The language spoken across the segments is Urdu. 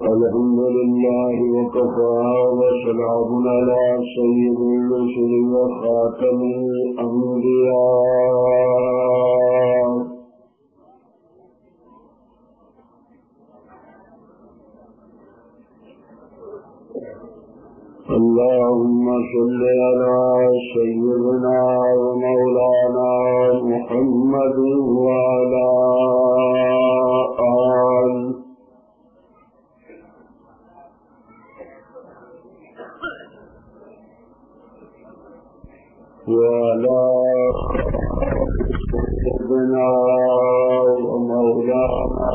الحمد لله وكفى وسلام على سيد الرسل وخاتم الأنبياء اللهم صل على سيدنا ومولانا محمد وعلى آله وعلى سيدنا ومولانا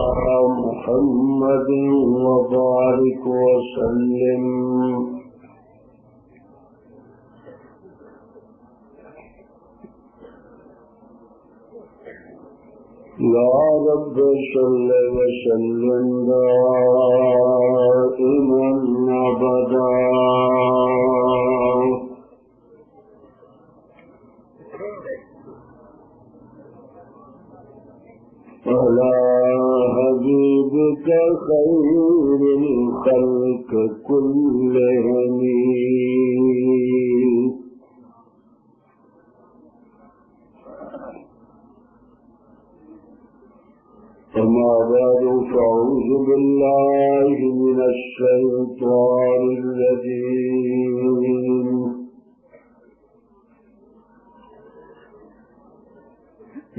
محمد وبارك وسلم. يا رب صل وسلم دائما أبدا على حبيبك خير الخلق كلهم. أما بعد فأعوذ بالله من الشيطان الرجيم.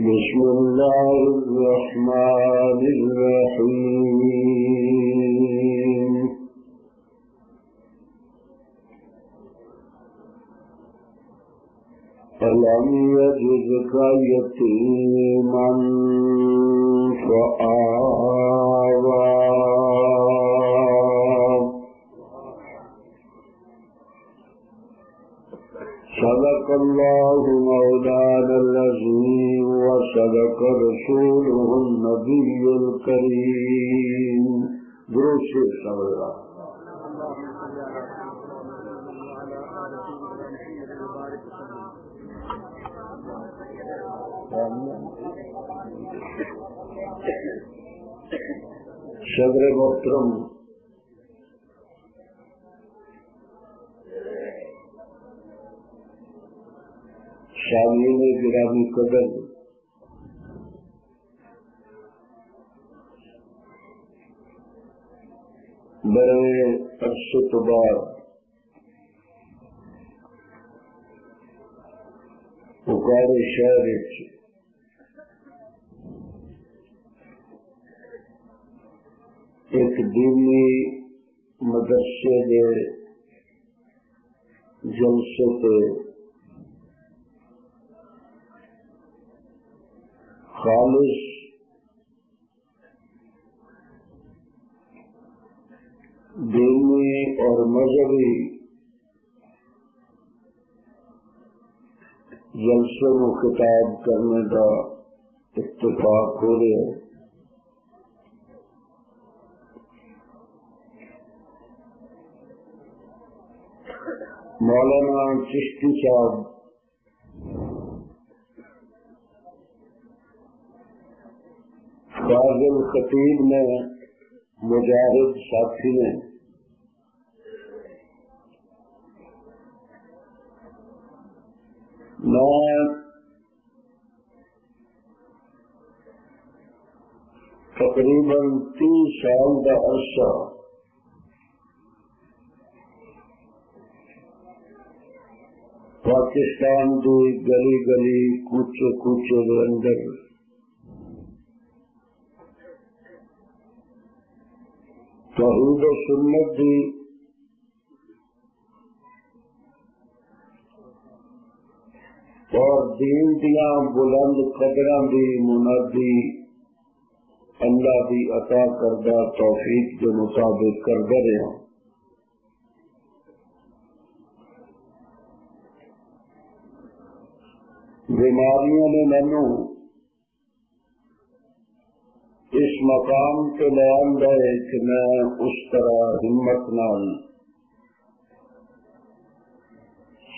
بسم الله الرحمن الرحيم. ألم يجدك يتيما فآوى صدق الله مولانا العظيم وصدق رسوله النبي الكريم. درود شریف صلی اللہ. صدر محترم سامعین گرامی قدر، بڑے عرصے تو بعد پکارے شہر ایک دینی مدرسے کے جلسے تے خالص دینی اور مذہبی جلسے کو خطاب کرنے کا اتفاق ہو رہا ہے. مولانا چشتی صاحب فاضل خطیب نے مجاہد ساتھی نے میں تقریباً 30 سال کا عرصہ پاکستان کی گلی گلی کوچے کوچے کے اندر توحید و سنت دی اور دین دیا بلند قدراں دی منادی اللہ دی عطا کردہ توفیق کے مطابق کرتے رہا. بیماریوں نے مینو اس مقام کے لے آندا ہے کہ میں اس طرح ہمت نال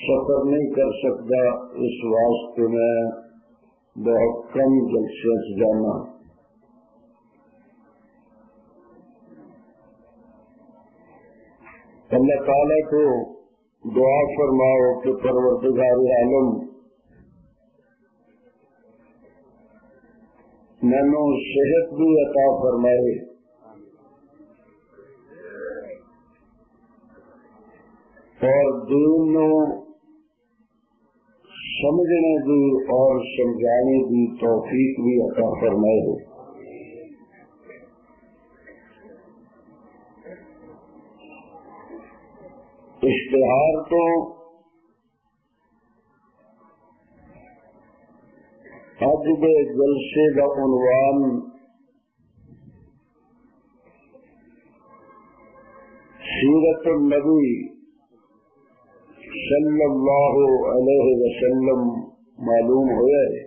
سفر نہیں کر سکتا. اس واسطے میں بہت کم جلسے جانا. اللہ تعالیٰ کو دعا فرماؤ کہ پروردگار عالم مینو صحت بھی عطا فرمائے اور دین نو سمجھنے کی اور سمجھانے کی توفیق بھی عطا فرمائے. اشتہار تو اج کے جلسے کا عنوان سیرت النبی صلی اللہ علیہ وسلم معلوم ہوا ہے.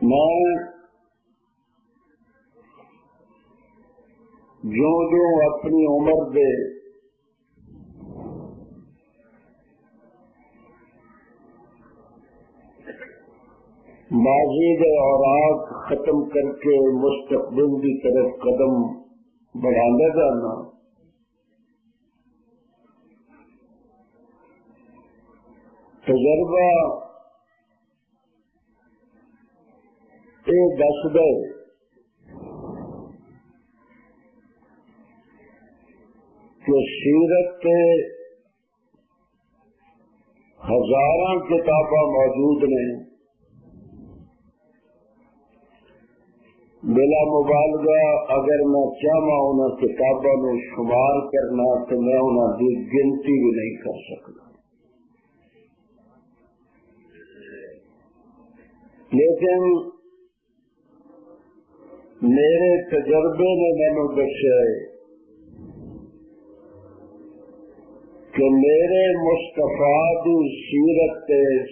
میں جو اپنی عمر دے ماضی کے اوراق ختم کر کے مستقبل کی طرف قدم بڑھانا جانا تجربہ یہ دس دے کہ سیرت کے ہزاراں کتاباں موجود نے. بلا مبالغہ اگر میں چاہوں انہوں کتابوں کو شمار کرنا تو میں انہوں کی گنتی بھی نہیں کر سکتا. لیکن میرے تجربے نے مینوں دسیا کہ میرے مصطفیٰ کی سیرت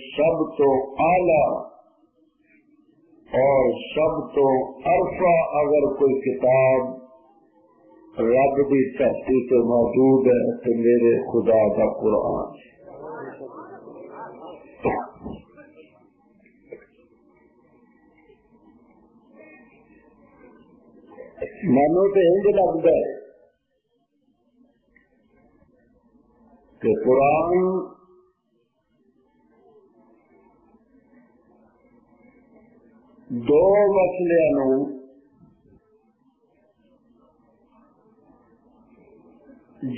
سب تو اعلی اور سب تو عرفہ اگر کوئی کتاب رب کی دھرتی سے موجود ہے تو میرے خدا کا قرآن. مینوں تو انج لگتا ہے کہ قرآن دو مسئلوں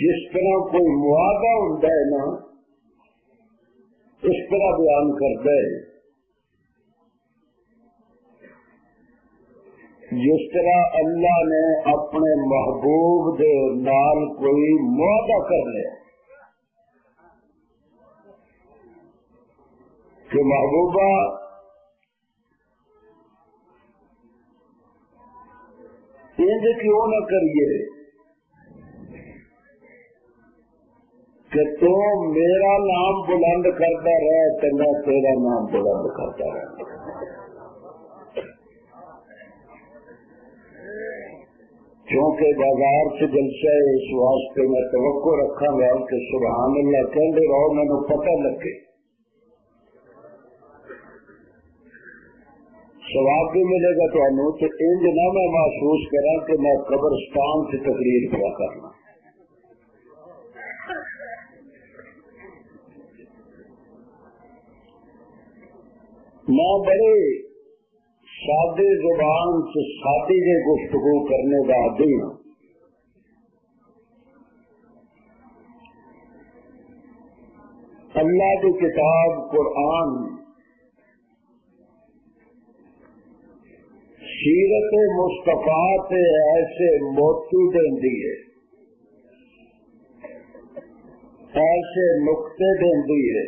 جس طرح کوئی معاہدہ ہوتا ہے نا اس طرح بیان کرتا ہے. جس طرح اللہ نے اپنے محبوب دے نال کوئی معاہدہ کر لیا کہ محبوبہ انج کیوں نہ کریے کہ تو میرا نام بلند کرتا رہے تو میں تیرا نام بلند کرتا رہا. کیونکہ بازار سے جلسہ ہے اس واسطے میں توقع رکھا گا کہ سبحان اللہ کہتے رہو مینوں پتہ لگے. ثواب بھی ملے گا تو انج نہ میں محسوس کرا کہ میں قبرستان سے تقریر کیا کرنا. میں بڑے سادے زبان سے سادی کے گفتگو کرنے کا عادی ہوں. اللہ کی کتاب قرآن سیرت مصطفیٰ سے ایسے موتی دیندی ہے، ایسے نقطے دیندی ہے،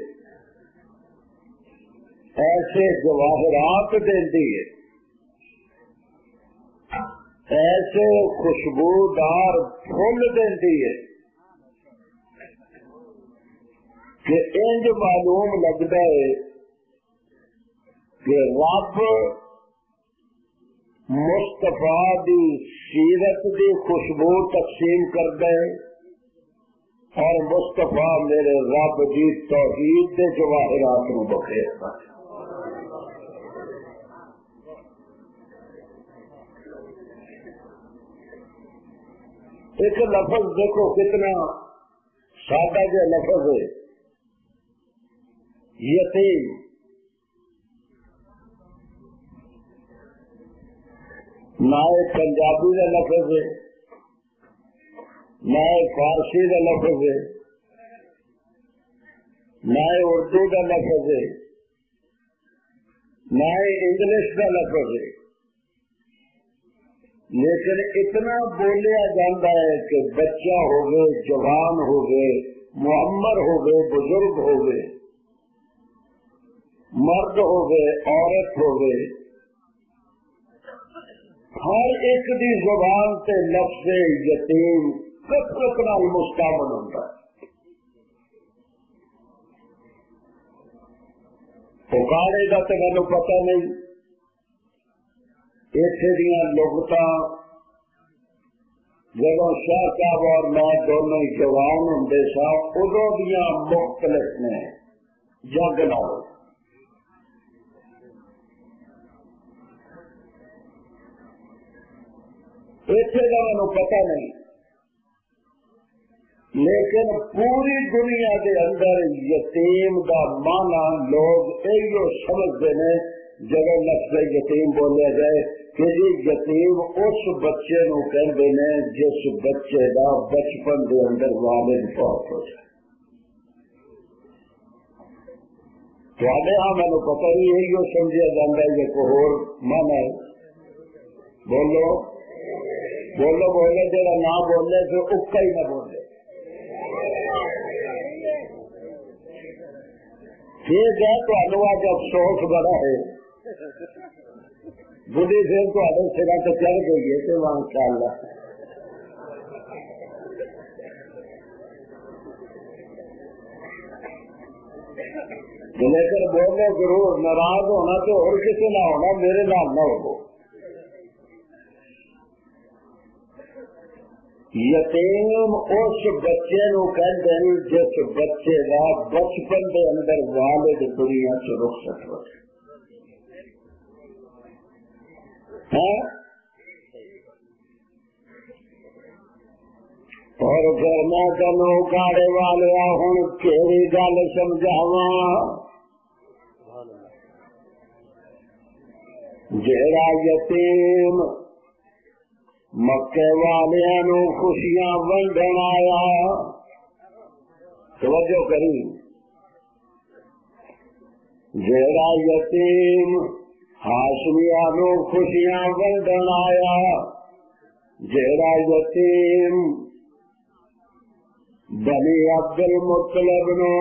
ایسے جواہرات دیندی ہے، ایسے خوشبودار پھول دیندی ہے کہ انج معلوم لگتا ہے کہ رب مصطفیٰ دی سیرت دی خوشبو تقسیم کر دے اور مصطفیٰ میرے رب دی توحید دے جواہرات نو بخیر. ایک لفظ دیکھو کتنا سادہ جو لفظ ہے، یتیم. نہ پنجابی کا لفظ ہے، نہ فارسی کا لفظ ہے، نہ اردو کا لفظ ہے، نہ انگلش کا لفظ ہے، لیکن اتنا بولیا جاتا ہے کہ بچہ ہو گئے، جوان ہو گئے، معمر ہو گئے، بزرگ ہو گئے، مرد ہو گئے، عورت ہو گئے، ہر ایک دی زبان سے لفظ یتیم کثرت نال مستعمل ہوتا ہے. پکارے کا تو مینو پتا نہیں، اتنے دیا لغتاں جب شاہ صاحب اور میں دونوں ہی جوان ہوں سا ادو دیا مختلف نے جگ لاؤ. اتنے کا مینو پتا نہیں، لیکن پوری دنیا کے اندر یتیم کا مانا لوگ یہ سمجھتے ہیں جب لفظ یتیم بولے گئے کہ جی یتیم اس بچے نو کہتے ہیں جس بچے کا بچپن کے اندر والد فوت ہو جائے. تھوڑے ہاں مینو پتا نہیں یہی سمجھا جاتا ہے کہ کوئی اور مانا ہے. بولو بولو بولے جا نہ بولے پھر اکا ہی نہ بولے. ٹھیک ہے تو آج افسوس بڑا ہے، بڑھی پھر تے سرا تو چڑھ گئی ہے کہ ماشاء اللہ. لیکن بولو ضرور، ناراض ہونا تو اور کسی نہ ہونا، میرے نام نہ ہو. یتیم اس بچے نو کہتے ہیں جس بچے کا بچپن کے اندر والد دنیا سے رخصت ہو جائے. اور پھر میں تینوں کاڑے والیا ہوں کہڑی گل سمجھاوا، جیڑا یتیم مکے والوں خوشیاں ونڈن آیا، توجہ کری، جیڑا یتیم ہاشمیاں خوشیاں ونڈن آیا، جیڑا یتیم بنی عبد المطلب نو،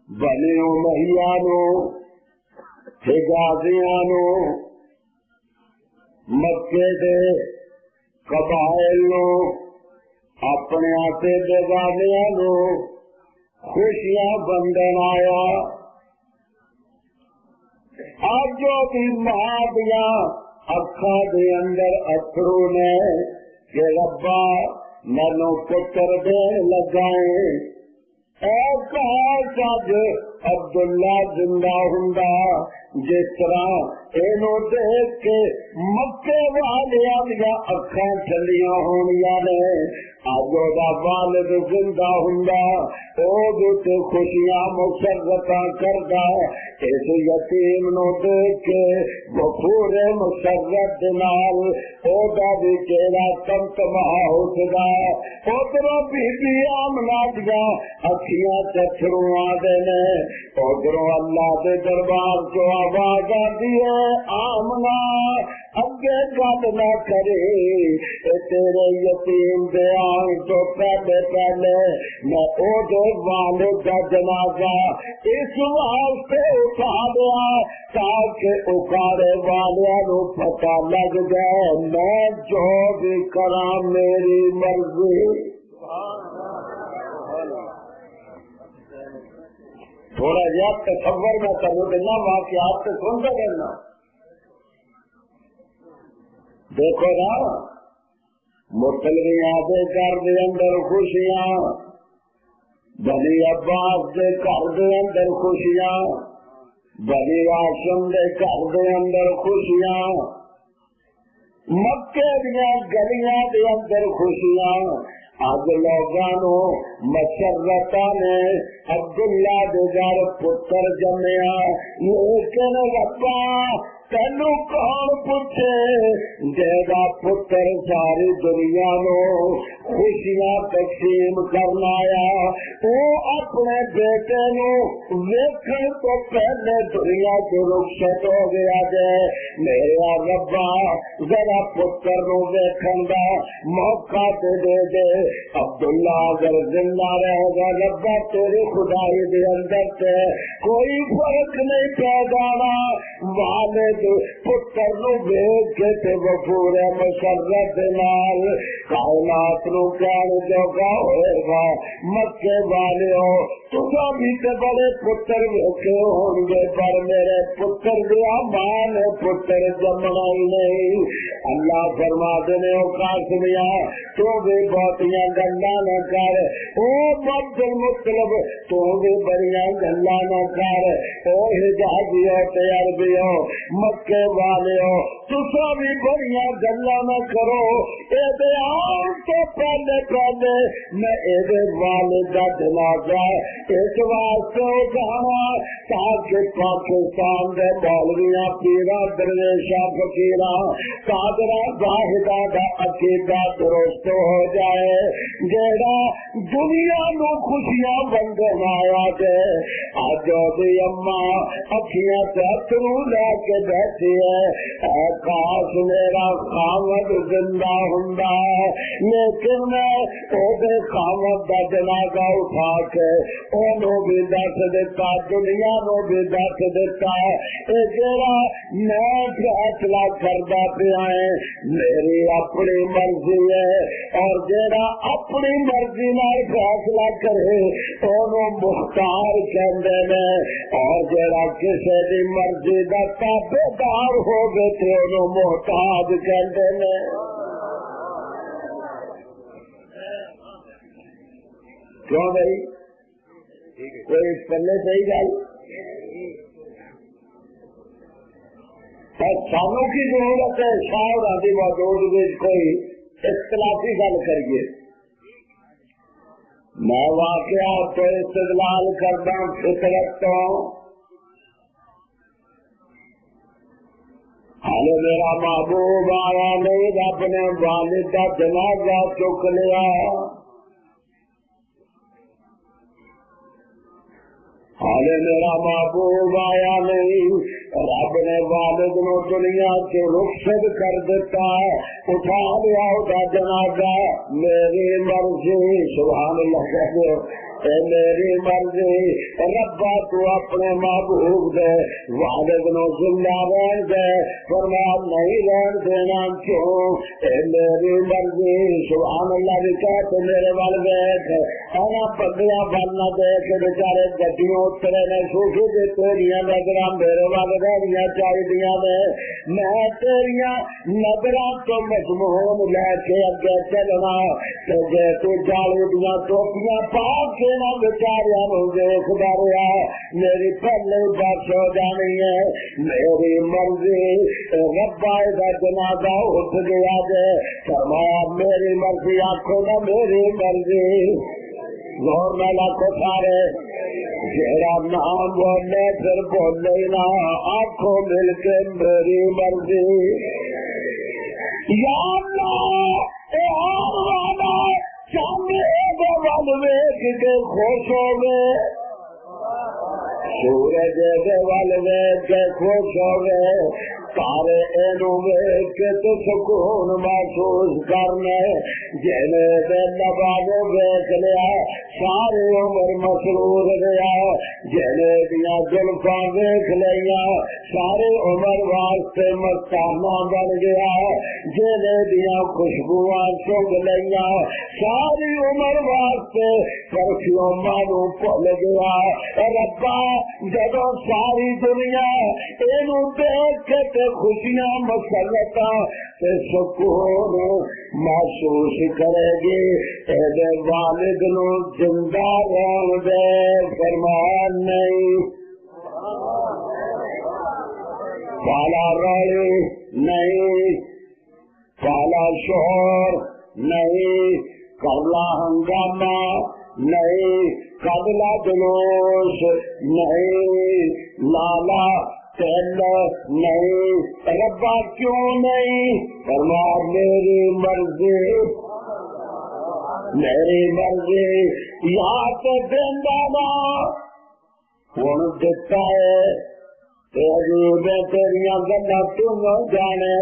بنی امیہ نو، حجازیاں نو، مکے دے قبائل نو، اپنے آتے بیگانیاں نو خوشیاں بندن آیا. اب جو بھی ماں دیا اکھاں دے اندر اتھرو نے کہ ربا مینو پتر دین لگائے، ایسا سج عبداللہ زندہ ہوندا جس طرح اینو دیکھ کے مکے والے دیا اکھاں چلیاں ہونیاں نے. اج دا والد زندہ ہوندا او تے خوشیاں مسرتاں کردا، اس یتیم نو دیکھ کے بخور مسرت دے نال او دا بھی چہرہ تمتما اٹھدا. ادھر بی بی آمنہ دیا اکھیاں چتھرو آدے نے، ادھر اللہ دے دربار چ آواز آتی ہے آمنہ اگے گل نہ کرے، تیرے یتیم دے آن تو پہلے میں او دے والد کا جنازہ اس واسطے اٹھا دیا تاکہ اکارے والوں کو پتہ لگ جائے میں جو بھی کراں میری مرضی. تھوڑا جہا تصور میں کروں دینا واقعات سے سنتا کرنا. دیکھو نا مطلبیاں دے گھر دے اندر خوشیاں، بنی عباس دے گھر دے اندر خوشیاں، بنی ہاشم دے گھر دے اندر خوشیاں، مکے دیا گلیاں دے اندر خوشیاں اج لوگوں مسرت نے عبداللہ دے گھر پتر جمیا، لیکن ربا تینو کون پوچھے جیڑا پتر ساری دنیا نو خوشیاں تقسیم کرنا آیا، وہ اپنے بیٹے نو ویکھن تو پہلے دنیا کو رخصت ہو گیا جے۔ میرا ربا ذرا پتر نو ویکھن دا موقع تے دے دے، عبداللہ اگر زندہ رہے گا ربا تیری خدائی دے اندر تے کوئی فرق نہیں پیدا والد پتر نو ویکھ کے تے وفور مسرت نال کائنات نو کہن جوگا ہوئے گا۔ مکے والیو تساں بھی تے بڑے پتر ویکھے ہون گے، پر میرے پتر دیا ماں نے پتر جمنا ہی نہیں۔ اللہ فرما دے او قاسمیا تو بھی بہتیاں گلاں نہ کر، او مد مطلب تو بھی بڑیاں گلاں نہ کر، او حجازیو تے عربیو مکے والیو تساں بھی بڑیاں گلاں نہ کرو۔ اے دے آن تو پہلے پہلے میں اے دے والد دا جنازہ اس واسطے اٹھانا تاکہ پاکستان دے مولویاں پیراں درویشاں فقیراں قادراں زاہداں دا عقیدہ درست ہو جائے، جیڑا دنیا نو خوشیاں بندن آیا جے۔ اج دی اماں اکھیاں تے اترو لے کے بیٹھی ہے، اے کاش میرا خاوند زندہ ہوندا، لیکن میں او دے خاوند دا جنازہ اٹھا کے اونوں بھی دس دیتا، دنیا نو بھی دس دیتا، اے جیڑا میں فیصلہ کردا پیا ہے میری اپنی مرضی ہے، اور جیڑا اپنی مرضی نال فیصلہ کرے اونوں مختار کہندے نے، اور جیڑا کسے دی مرضی دا تابعدار ہوگے تے اونوں محتاج کہندے نے۔ کیوں بھائی کوئی پلے صحیح گل سانوں کی ضرورت ہے شاید آدھی موجود میں کوئی اختلافی گل کریے۔ میں واقعہ تو استدلال کرتا فطرت تو حالے میرا محبوب آیا نہیں، اپنے والد کا جنازہ چک لیا، حالے میرا محبوب آیا نہیں، رب نے والد نو دنیا سے رخصت کر دیتا، اٹھا لیا اٹھا جنازہ، میری مرضی سبحان اللہ کہتے ہو، اے میری مرضی ربا تو اپنے محبوب دے والد نو زندہ رہن دے، فرمایا نہیں رہن دینا کیوں، اے میری مرضی سبحان اللہ بھی کہتے میرے وال دیکھ انا پگڑیاں بل نہ دیکھ بیچارے گڈیوں اترے نے سوفی دے تیریاں نظراں میرے وال رہنیاں چاہیدیاں نے، میں تیریاں نظراں تو مضمون لے کے اگے چلنا، تے جے تو جالی دیاں ٹوپیاں پا کے نہ بیچاریاں نو دیکھدا رہیا میری پہلے بس ہو جانی ہے۔ میری مرضی ربا دا جنازہ اٹھ گیا جے، فرمایا میری مرضی آکھو نا میری مرضی، زور نہ لاکھو سارے، جیڑا نام بولے پھر بولے نہ آنکھوں مل کے میری مرضی۔ یا اللہ اے ہار والا چاندے دے ول ویکھ کے خوش ہو گئے، سورج دے ول ویکھ کے خوش ہو گئے، تارے اینو ویکھ کے تو سکون محسوس کرنے، جنے دے لبانوں ویکھ لیا ساری عمر مسرور رہا، جنے دیاں زلفاں ویکھ لیا ساری عمر واسطے مستانہ بن گیا، جنے دیاں خوشبواں سونگ لیا ساری عمر واسطے پرفیوماں نو بھول گیا۔ ربا جدوں ساری دنیا اینو دیکھ کے خوشیاں مسرتاں تے سکون محسوس کرے گی، اے والد نو زندہ رہن دے، فرمایا نہیں والا رولی نہیں، کالا شور نہیں، کرلا ہنگامہ نہیں، قبلہ جلوس نہیں، لالا تل نہیں، ربا کیوں نہیں؟ فرما میری مرضی، میری مرضی، یہاں تو دینا نا ہوں دیتا ہے تیریاں گلا تم جانے،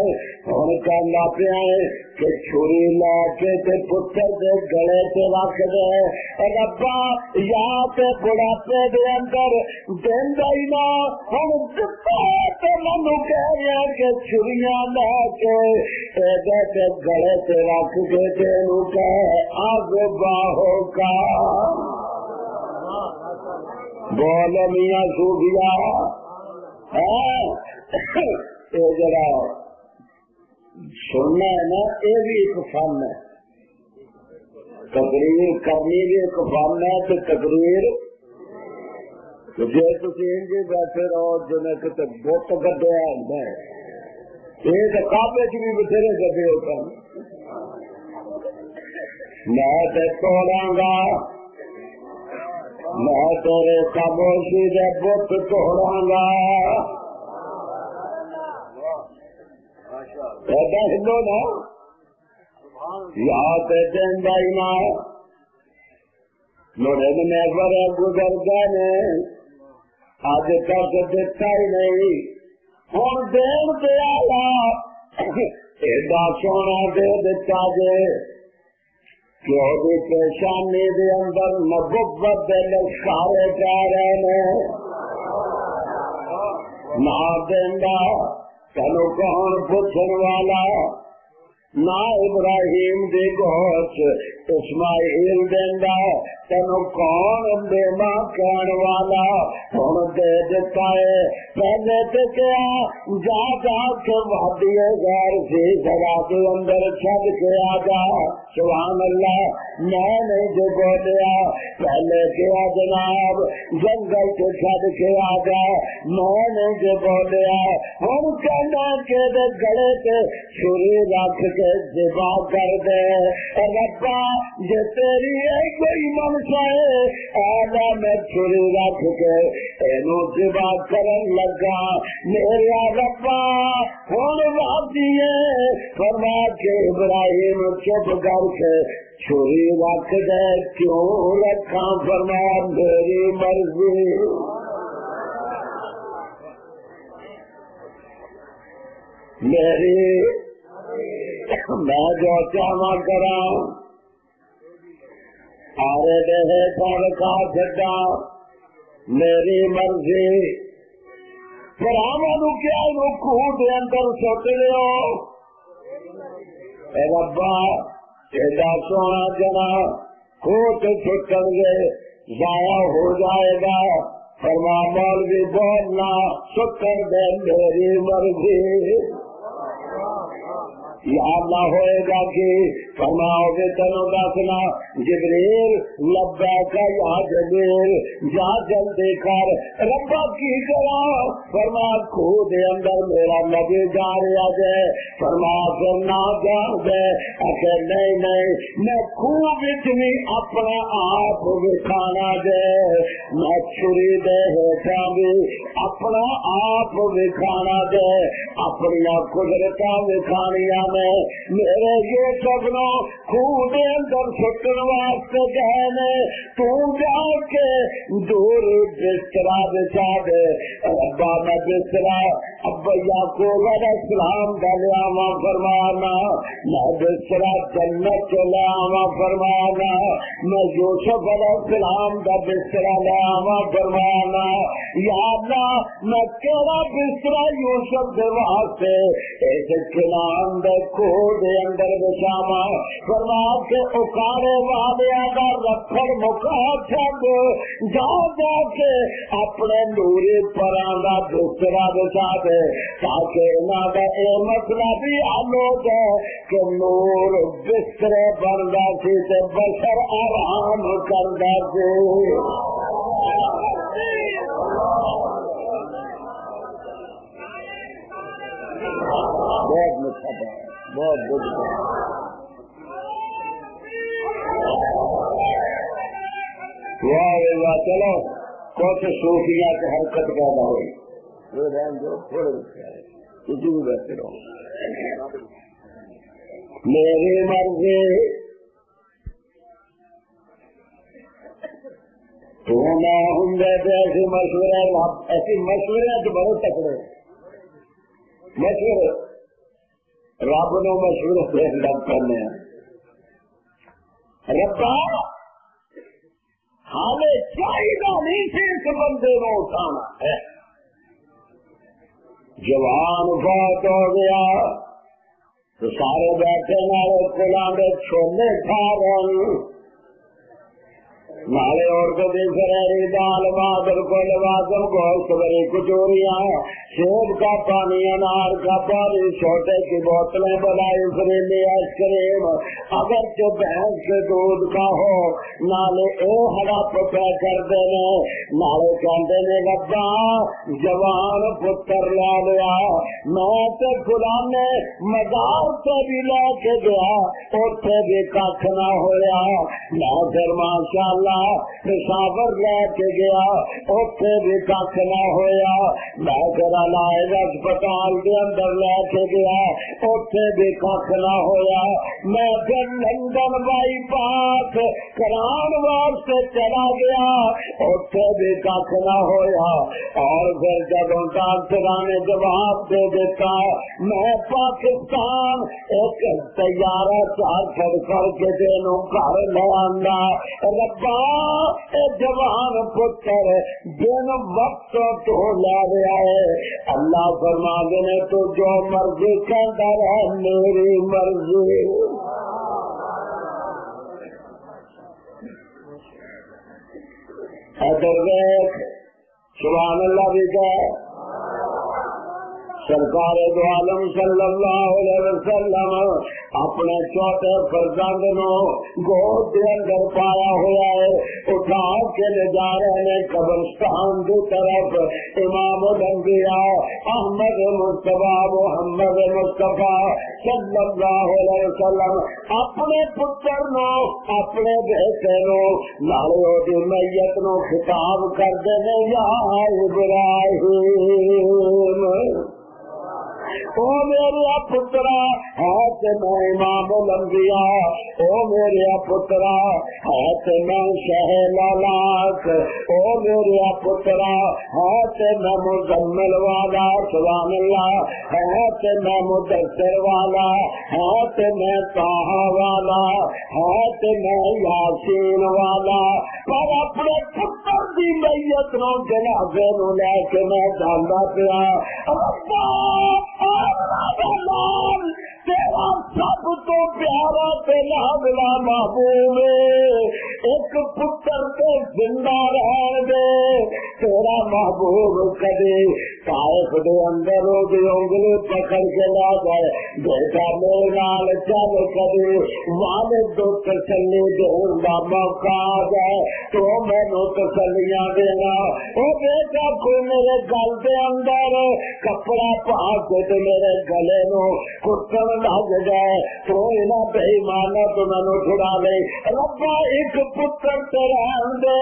ہوں کہنا پیا کہ چھری لا کے پتر کے گلے سے رکھ دے ربا، یا تے بڑھاپے دے اندر دینا ہی نہ، ہوں دتا تو مینو کہہ رہا کہ چھریاں لا کے گلے سے رکھ کے تینو کہ آگ باہو کا بول میاں صوفیا جڑا سننا ہے نا، یہ بھی ایک فن ہے، تقریر کرنی بھی ایک فن ہے، تو تقریر جی تھی بیٹھے رہو جنہیں کتنے بت گڈیا ہے، یہ تو کابے چ بھی بتھیرے گڈے ہوتا، میں تو توڑا گا، میں تیرے خاموشی دے بت توڑا گا، ہندو نا یاد دینا ہی نہ، میرے میرے گزر گئے نے اج تک دیتا ہی نہیں، ہوں دین دیا ایڈا سونا دے دیتا جے کہ وہ پریشانی دے اندر محبت دے لشکارے جا رہے ہیں، نہ دینا تینو کون پوچھن والا، نہ ابراہیم دی گوشت اسماعیل دینا تینو کون بیما کہن والا، ہوں دے دیتا ہے، پہلے تو کیا جا جا کے وادی غیر سی جگہ کے اندر چھڈ کے آ جا، سبحان اللہ، میں نہیں جو بولیا، پہلے کیا جناب جنگل سے چھڈ کے آ جا، میں نہیں جو بولیا، ہوں کہنا کہ گلے سے چھری رکھ کے ذبح کر دے، ربا جے تیری کوئی منشا ہے میں چھری رکھ کے اینو ذبح کرن لگا، میرا ربا ہوں وادی ہے، فرما کے ابراہیم چپ کر کے چھری رکھ دے، کیوں رکھا؟ فرما میری مرضی، میری میں جو چاہا کرا آرے دے پر کا چڈا، میری مرضی، پھر آمدو کیا رکھو دے اندر سٹ لو، اے ربا ایڈا سونا جنا کوٹ چھٹن گے ضائع ہو جائے گا، فرما مولوی بولنا سٹن دے، میری مرضی، یا اللہ ہوئے گا کہ فرماؤ گے تینوں دسنا جبریل لبیک یا جبریل جا جلدی کر، ربا کی کرا؟ فرما کھوہ دے اندر میرا نبی جا رہا جائے، فرما پھر نہ جا دے، اگر نہیں نہیں میں کھوہ وچ نہیں اپنا آپ وکھانا دے، میں چھری دے ہیٹھاں بھی اپنا آپ وکھانا دے، اپنی قدرتاں وکھانیاں میرے یہ سبنوں خوہ دے اندر سٹن واسطے گئے نے، تو جا کے دور بسترا بچا دے، ربا میں بسترا ابا یعقوب علیہ السلام دا لے آواں فرمانا، میں بسترا جنت چ لے آواں فرمانا، میں یوسف علیہ السلام دا بسترا لے آواں فرمانا، یا اللہ میں کیڑا بسترا یوسف دے واسطے اس کنان دے دے اندر بچاوا، فرما کے اکاڑے والیا کا رکھڑ مکا چھڈ، جا جا کے اپنے نوری پراں دا بسترا بچا دے، تاکہ انہاں دا اے مسئلہ بھی حل ہو جائے کہ نور بسترے بندا سی تے بشر آرام کردا سی۔ بہت مٹھا بہت کچھ چلو کچھ صوفیہ کی حرکت پیدا ہوئی کسی بھی بیٹھے رہو. میری مرضی تو میں ہوں گے ایسے مشورے ایسی مشورے تو بہت تکڑے مشورے رب نو مشورے لگ کرنے ربا ہمیں چاہیے نہیں تھے اس بندے کو اٹھانا ہے. جوان فوت ہو گیا تو سارے بیٹھے نالے کھلانے چھوڑنے کھا رہے نالے عورتوں کی فرہری دال بادل کو لوازم گوشت بری کچوریاں سیب کا پانی انار کا پانی چھوٹے کی بوتلیں بنائی فریلی آئس کریم اگر جو بھینس کے دودھ کا ہو نالے اے ہڑپ پہ کر دینے نالے کہتے نے ربا جوان پتر لا لیا میں تو فلانے مزار سے بھی لے کے گیا اتنے بھی کھ نہ ہوا میں پھر ماشاء اللہ پشاور لے کے گیا اتنے بھی کھ نہ ہوا میں پھر علاج اسپتال کے اندر لے کے گیا اتنے بھی کھ نہ ہوا میں پھر لندن بائی پاس کران واسطے چلا گیا اتنے بھی کھ نہ ہوا اور پھر جب ڈاکٹر نے جواب دے دیتا میں پاکستان ایک طیارہ چار چڑ کر کے دینوں گھر لے آنا ربا جوان پتر دن وقت تو لے رہا ہے اللہ فرما دینے تو جو مرضی کہتا رہے میری مرضی ادھر دیکھ سبحان اللہ بھی کہے سرکار دو عالم صلی اللہ علیہ وسلم اپنے چوتھے فرزند نو گود کے اندر پایا ہوا ہے اٹھا کے لے جا رہے ہیں قبرستان کی طرف امام الانبیاء احمد مصطفیٰ محمد مصطفیٰ صلی اللہ علیہ وسلم اپنے پتر نو اپنے بیٹے نو نالے دی میت نو خطاب کر دینے یا ابراہیم او میرے پترا ہے تے میں امام الانبیاء او میرے پترا ہے تے میں شہ لالاک او میرے پترا ہے تے میں مزمل والا سبحان اللہ ہے تے میں مدثر والا ہے تے میں طہ والا ہے تے میں یاسین والا پر اپنے پتر دی میت نو جنازے نو لے کے میں جاندا پیا تیرا سب تو پیارا تیرا بلا محبوب ایک پتر کے زندہ رہن دے تیرا محبوب کدی طائف دے اندر دی انگلی پکڑ کے لا جائے بیٹا میرے نال چل کدی والد کو تسلی دین دا موقع آ جائے تو مینوں تسلیاں دینا او بیٹا کوئی میرے گل دے اندر کپڑا پا کے میرے گلے نو کٹن لگ گئے تو انہاں بے ایماناں تو مینوں چھڑا لے ربا ایک پتر تے رہن دے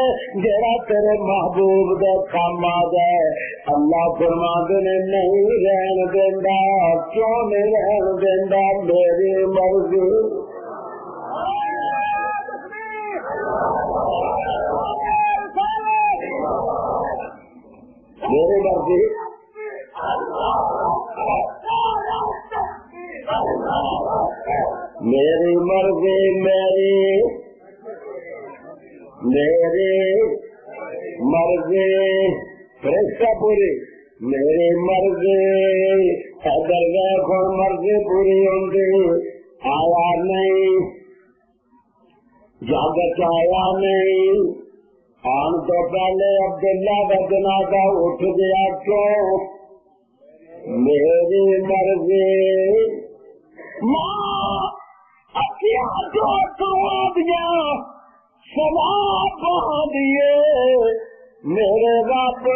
جڑا تیرے محبوب دے کام آ جائے اللہ فرما دے نہیں رہن دیندا کیوں نہیں رہن دیندا میری مرضی میری مرضی میری مرضی میری مرضی فرشتہ پوری میری مرضی اگر دیکھو مرضی پوری ہوگی آیا نہیں جاگت آیا نہیں آن تو پہلے عبداللہ کا جنازہ اٹھ گیا کیوں میری مرضی ماں اکیا جو کروا دیا سوا بہا دیے میرے رب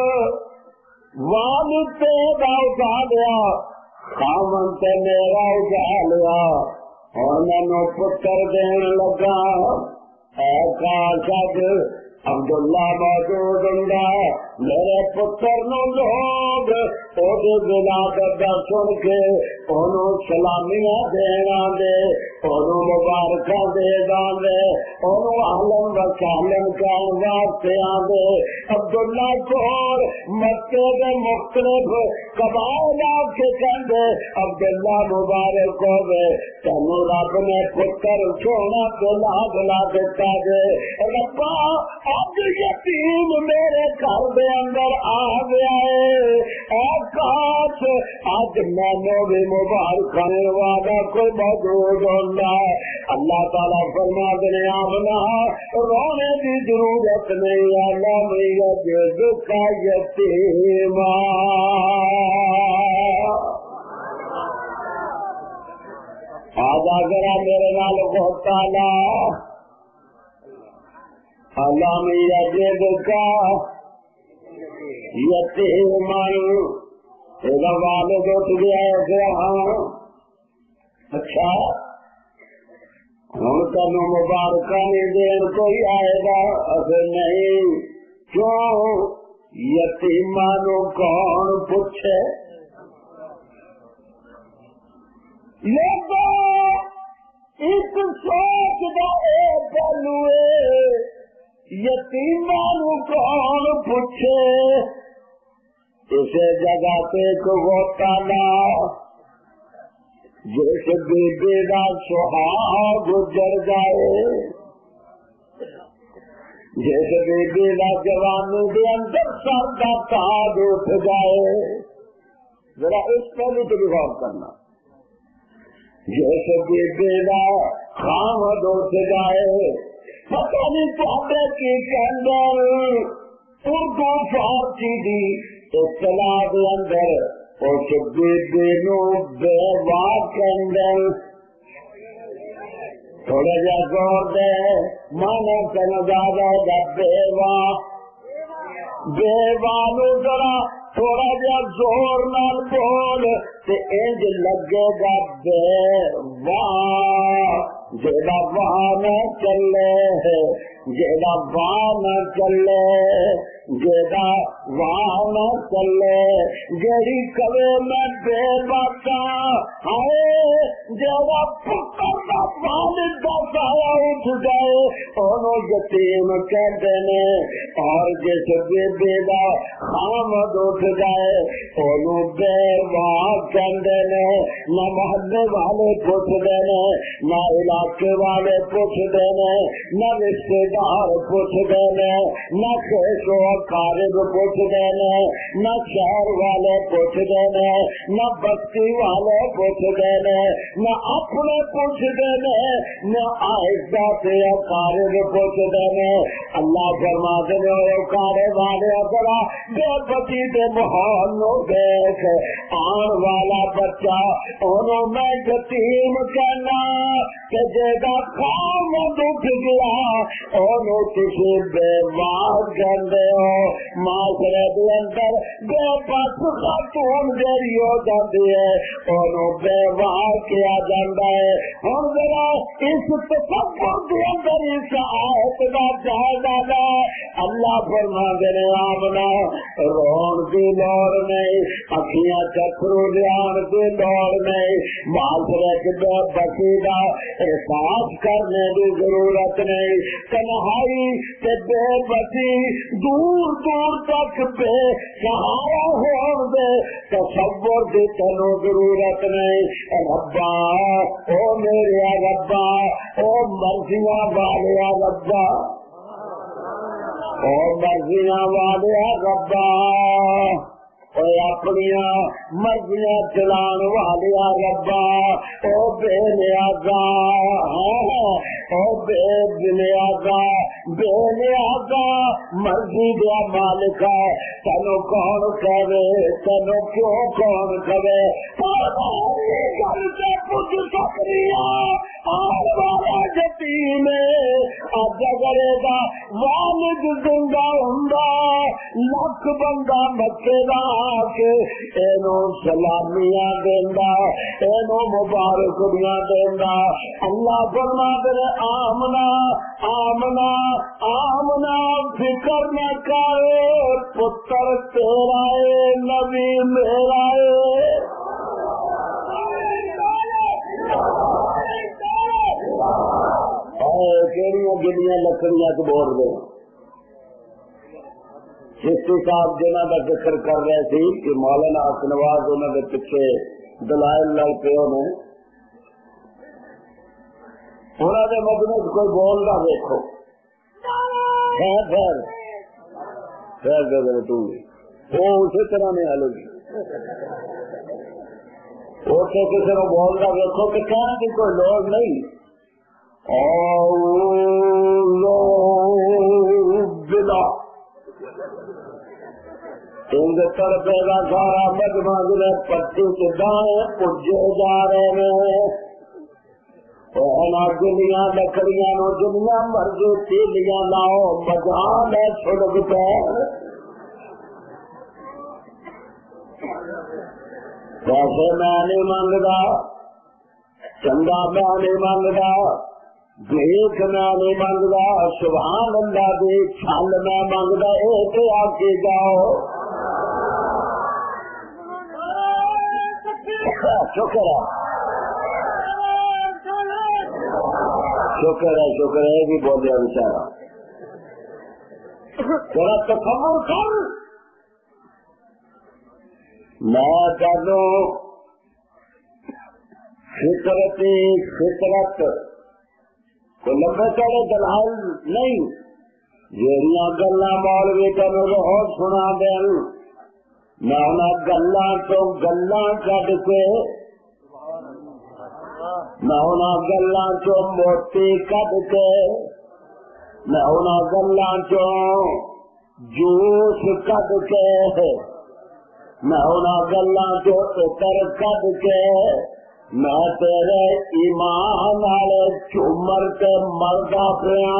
والد پیدا اٹھا دیا خامن تے میرا اٹھا لیا اور مینو پتر دین لگا. اے کاش اج عبداللہ موجود ہوندا میرے پتر نو لوگ اودے ولادت دا سن کے اونوں سلامیاں دین آندے, اونوں مبارکاں دے داندے, اونوں اہلن و سہلن کہن واسطے آندے. عبداللہ کول مکے دے مختلف قبائل آ کے کہندے عبداللہ مبارک ہوے تینوں رب نے پتر سونا دلا دلا دیتا جے. ربا اج یتیم میرے گھر دے اندر آ گیا ہے, اے کاش اج مینوں بھی مبارک کرنے والا کوئی موجود ہوتا. اللہ تعالیٰ فرما دے آمنا رونے کی ضرورت نہیں, علم یجدک یتیما. آجا ذرا میرے نال بہت تعالیٰ علم یجدک یتیمن. تیرا والد اٹھ گیا ہے. ہاں اچھا ہوں تینو مبارکہ نہیں دین کوئی آئے گا؟ اگر نہیں کیوں؟ یتیماں نو کون پوچھے؟ لوگوں اس سوچ دا اے پہلو یتیماں نو کون پوچھے؟ اسے جگہ پہ کو تالا جس بیبی کا سہاگ گزر جائے, جس بیبی کا جوانی کے اندر سر کا تاج اٹھ جائے. ذرا اس پہلو تو غور کرنا. جس بیبی کا خامد اٹھ جائے, پتہ نہیں پہلے کی کہندر اردو فارسی دی اصطلاح کے اندر اس بیبی نو بیوہ کہندر. تھوڑا جا زور دے مانا سمجھا جائے گا بیوہ. بیوہ نو ذرا تھوڑا جا زور نال بول تے انج لگے گا بیوہ. جیڑا وہاں نہ چلے, جیڑا وہاں نہ چلے, جیڑا وہاں نہ چلے, جیڑی کبھی میں بے باتا ہے, جیڑا پتر کا والد کا سایہ اٹھ جائے انہوں یتیم کہتے ہیں. اور جس بیبی کا خامد اٹھ جائے انہوں بیوہ کہتے ہیں. نہ محلے والے پوچھتے ہیں, نہ علاقے والے پوچھتے ہیں, نہ رشتے دار پوچھتے ہیں, نہ خیش و قارب پوچھتے ہیں, نہ شہر والے پوچھتے ہیں, نہ بستی والے پوچھتے ہیں, نہ اپنے پوچھتے ہیں, نہ آہستہ سے قارب پوچھتے ہیں. اللہ فرماتے ہیں قارب والے ذرا بے بچی کے ماحول نو دیکھ, آن والا بچہ انہوں میں یتیم کہنا کہ جیسا کام دکھ گیا انہوں کسی بے مار کہتے ہو. معاشرے کے اندر بے بس خاتون جیڑی ہو جاتی ہے انہوں بے وار کیا جاتا ہے. ہوں ذرا اس تصور کے اندر اس آیت کا جائزہ لے. اللہ فرماتے ہیں آمنا رون کی لوڑ نہیں, اکھیاں چکرو جان کی لوڑ نہیں, معاشرے کے بے بسی کا احساس کرنے کی ضرورت نہیں. تنہائی سے بے بسی دور دور تک بے سہارا ہون دے تصور کی تینوں ضرورت نہیں. ربا او میرے ربا, او مرضیاں والے ربا, او مرضیاں والے ربا, اپنی مرضیاں چلان والیا ربا, او بے نیازا, او بے نیازا, بے نیازا مرضی دیا مالکا. تینو کون کہے, تینو کیوں کون کہے, گھر سے پوچھ سکتی آنے والا یتیم اج اگر دا والد زندہ ہوندا لکھ بندہ مکے دا کے اینو سلامیاں دیندا اینو مبارکیاں دیندا. اللہ فرماتے ہیں آمنا آمنا آمنا فکر نہ کر پتر تیرا ہے نبی میرا ہے. گلیاں لکڑیاں کو بول رہے چشتی صاحب جنہوں کا ذکر کر رہے تھے کہ مولانا نواز انہوں نے پیچھے دلائل لال پیو نے انہوں نے مجموعے کوئی بول رہا دیکھو خیر وہ اسی طرح نہیں حل ہوگی اسے کسی کو بول رہا دیکھو کہ کہنے کی کوئی لوڑ نہیں. بلا طرفے کا سارا مجمع پٹی کے دائیں پجے جا رہے ہیں. گلیاں لکڑیاں نو جنیاں مرضی تیلیاں لاؤ مجان ہے سڑک پہ. پیسے میں نہیں منگتا چندہ میں نہیں منگتا بھیک میں نہیں منگتا سبحان اللہ دی چھل میں منگتا ایک آ کے جاؤ. شکر ہے شکر ہے بھی بولیا بیچارا تیرا تصور کر. میں کہوں فطرت کو لمبے چڑے دلائل نہیں جہاں گلا مولوی تین روز سنا دین میں انہیں گلا تو گلا کٹ کے میں انہیں گلا چو موتی کٹ کے میں انہیں گلا چو جوس کٹ کے میں انہیں گلا چو اتر کٹ کے میں تیرے ایمان والے چومر کے مردا پیا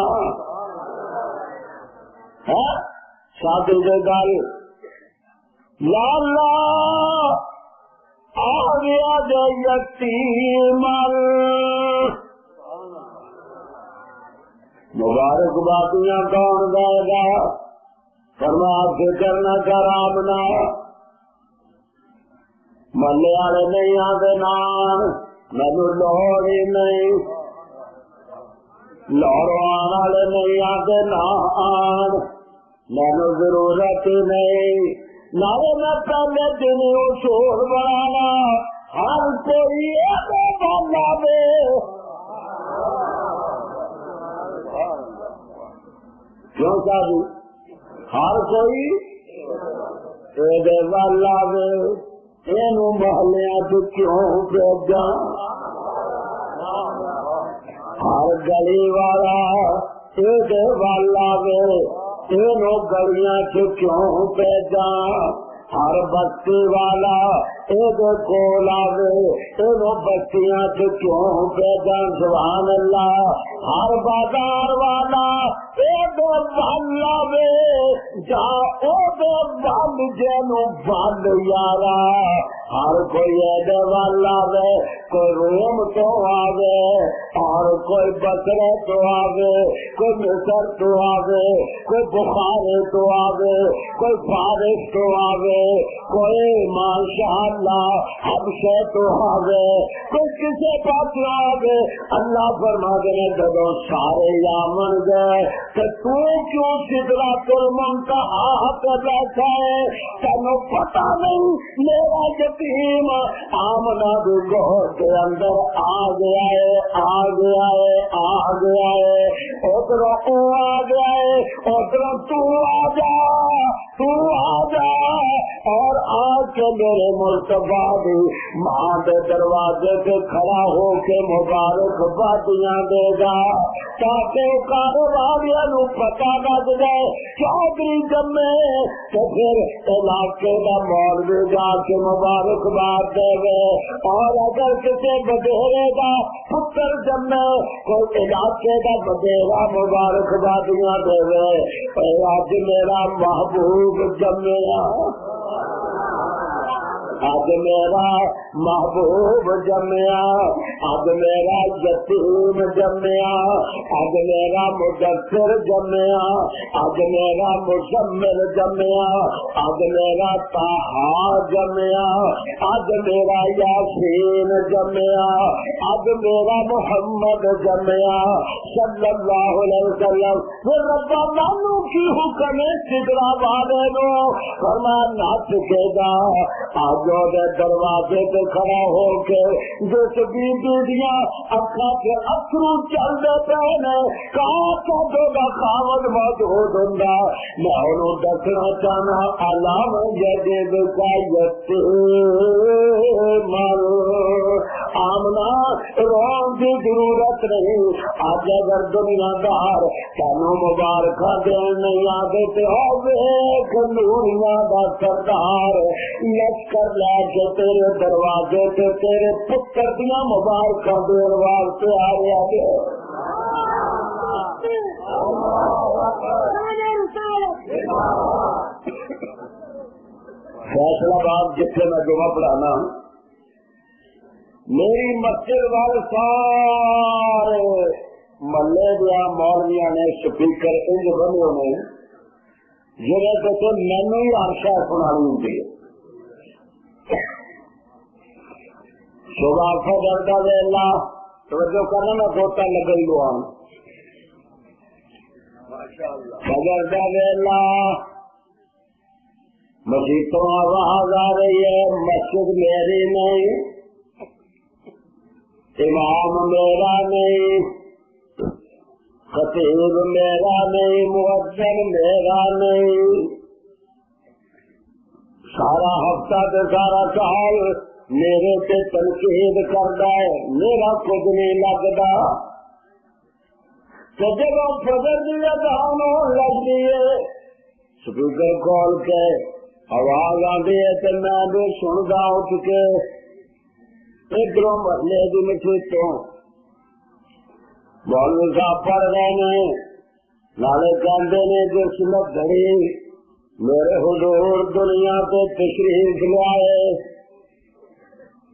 شادی کے گل لالا آ گیا جو یتیم مبارکبادیاں کون گائے گا فرما فکر نہ کر آمنا ملے والے نہیں آتے نان مینو لوڑ ہی نہیں لوڑوان والے نہیں آتے نان مینو ضرورت ہی نہیں. نارے میں پہلے دن شور بنانا ہر کوئی بنا دے کیوں چاہیے ہر کوئی والا دے یہ محلے کیوں بھیجا ہر گلی والا یہ والا دے یہ گلیاں کیوں بھیجا ہر بستی والا یہ کول آوے یہ بستیاں کیوں بھیجا سبحان اللہ ہر بازار والا یہ بل آوے جا بل جنو بل یارا ہر کوئی ایڈے ول آوے کوئی روم تو آوے اور کوئی بکرے تو آوے کوئی مصر تو آوے کوئی بخارے تو آوے کوئی فارس تو آوے کوئی ماشاء اللہ حبشے تو آوے کوئی کسی پاس آوے. اللہ فرما دے جب سارے یامن گئے کہ تو کیوں سدرۃ المنتہا پہ بیٹھا ہے تینوں پتا نہیں میرا یتیم آمنہ بھی گوہ کے اندر آ گیا ہے ادھر او آ گیا ہے ادھر تو آ جا اور آ کے میرے مرتبہ بھی ماں کے دروازے پہ کھڑا ہو کے مبارک بادیاں دے گا تاکہ کاروباریاں نو پتا لگ جائے چودھری جمے تو پھر علاقے کا مولوی جا کے مبارک باد دے گئے اور اگر کسی بدہرے کا پتر جمے کوئی علاقے کا بدہرا مبارکبادیاں دے آج میرا محبوب جمیا، آج میرا محبوب جمیا، آج میرا یتیم جمیا، آج میرا مدثر جمیا، آج میرا مزمل جمیا، آج میرا طہا جمیا، آج میرا یاسین جمیا، آج میرا محمد جمیا صلی اللہ علیہ وسلم۔ پھر ربا مانو کی حکم سدرا والے نو فرمان نہ چکے گا، آج دروازے پہ کھڑا ہو کے جس بیویاں اکھا کے اترو چل دیتے ہیں کہاں کا دو خاوند موجود ہوں گا، میں انہوں دسنا چاہنا علام جدید کا یتیم آمنا رون کی ضرورت نہیں۔ آج اگر دنیا دار تینوں مبارکہ دین نہیں آتے ہو ایک نوریاں کا سردار لشکر لے کے تیرے دروازے سے تیرے پتر دیا مبارکہ دین واسطے آ رہا ہے۔ فیصلہ باد جتنے میں جمعہ پڑھانا میری مسجد والے سارے محلے دیا مولویاں نے سپیکر انج بنے ہونے جنہیں تو مینو ہی ہر شاید سنانی ہوتی ہے۔ صبح فجر کا ویلا توجہ کرنا میں گوتا لگئی لوان فجر کا ویلا مسیحوں آواز آ رہی ہے، مسجد میری نہیں، امام میرا نہیں، خطیب میرا نہیں، مؤذن میرا نہیں، سارا ہفتہ تو سارا سال میرے سے تنقید کرتا ہے، میرا کچھ نہیں لگتا۔ تو جب ہم فجر کی اذان لگتی ہے سپیکر کھول کے آواز آتی ہے تو میں بھی سنتا اٹھ کے ادھر محلے کی مسیحتوں مولوی صاحب پڑھ رہے ہیں، نالے کہتے ہیں جس میں گھڑی میرے حضور دنیا پہ تشریف لائے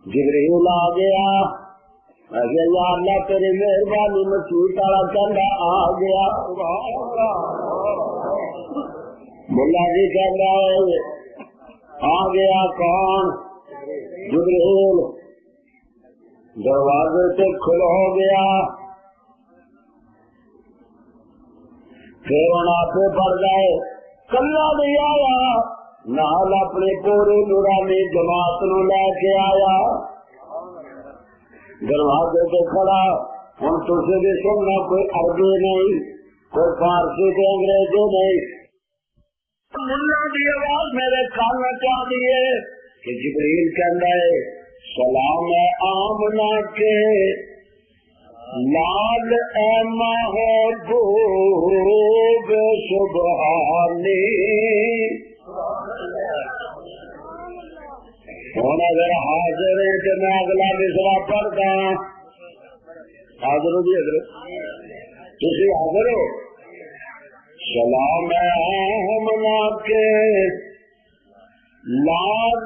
جبریل آ گیا، ایسے یا اللہ تیری مہربانی مسیح والا کہنا آ گیا، ملا جی کہنا ہے آ گیا کون؟ جبریل، دروازے سے کھل ہو گیا، پھر ان آپ پڑ گئے، کلا نہیں آیا، نال اپنی پوری نورانی جماعت نو لے کے آیا، دروازے پہ کھڑا۔ ہوں تجھے بھی سننا، کوئی عربی نہیں، کوئی فارسی کے انگریزی نہیں، ملا کی آواز میرے کان میں چاہتی ہے کہ جبریل کہنا ہے سلام آمنا کے لال اے محبوب سبحانی۔ ہوں اگر حاضر ہے تو میں اگلا مصرع پڑھتا ہوں۔ حاضر ہو جی، حضرت تھی حاضر ہو؟ سلام آمنا کے لال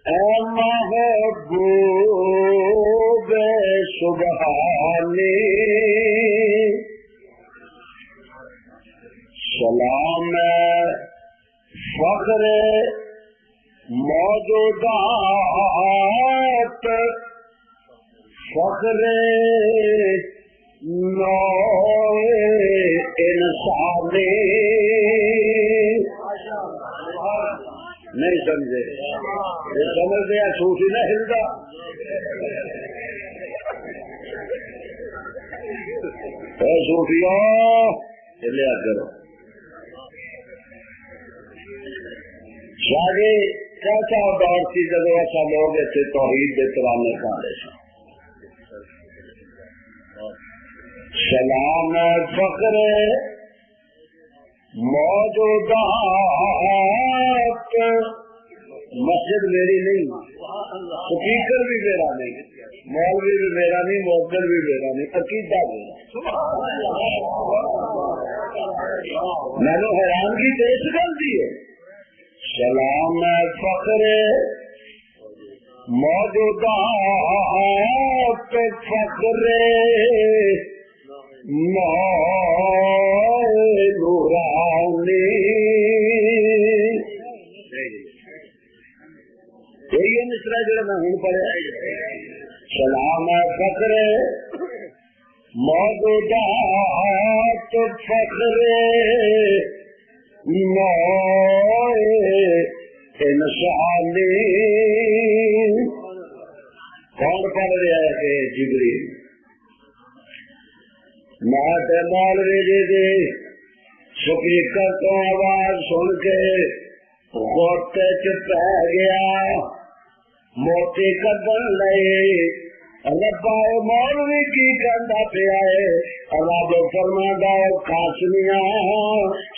اے محبوب سبحانی، سلام فخر موجودات، فخر نو انسانی۔ نہیں سمجھے؟ یہ سمجھتے ہیں صوفی نہ ہلتا۔ اے صوفیوں ہلیا کرو۔ شاید کیسا دور سی جب ایسا لوگ ایسے توحید کے ترانے کھانے سے سلام فخر موجودات مسجد میری نہیں، سپیکر بھی میرا نہیں، مولوی بھی میرا نہیں، مؤذن بھی میرا نہیں، عقیدہ میرا۔ میں نے حیرانگی تو اس گل دی ہے، سلام فخر موجودات فخر نورانی، یہی مصرع جو میں ہوں پڑھا، سلام فخر موجودات فخر انسانی۔ کون پڑھ رہا ہے کہ جبریل؟ میں مولوی جی دی سپیکر تو آواز سن کے غوطے چ پہ گیا، موتی کڈن لئی ربا مولوی کی کہندا پیا ہے، رب فرماندا ہے قاسمیاں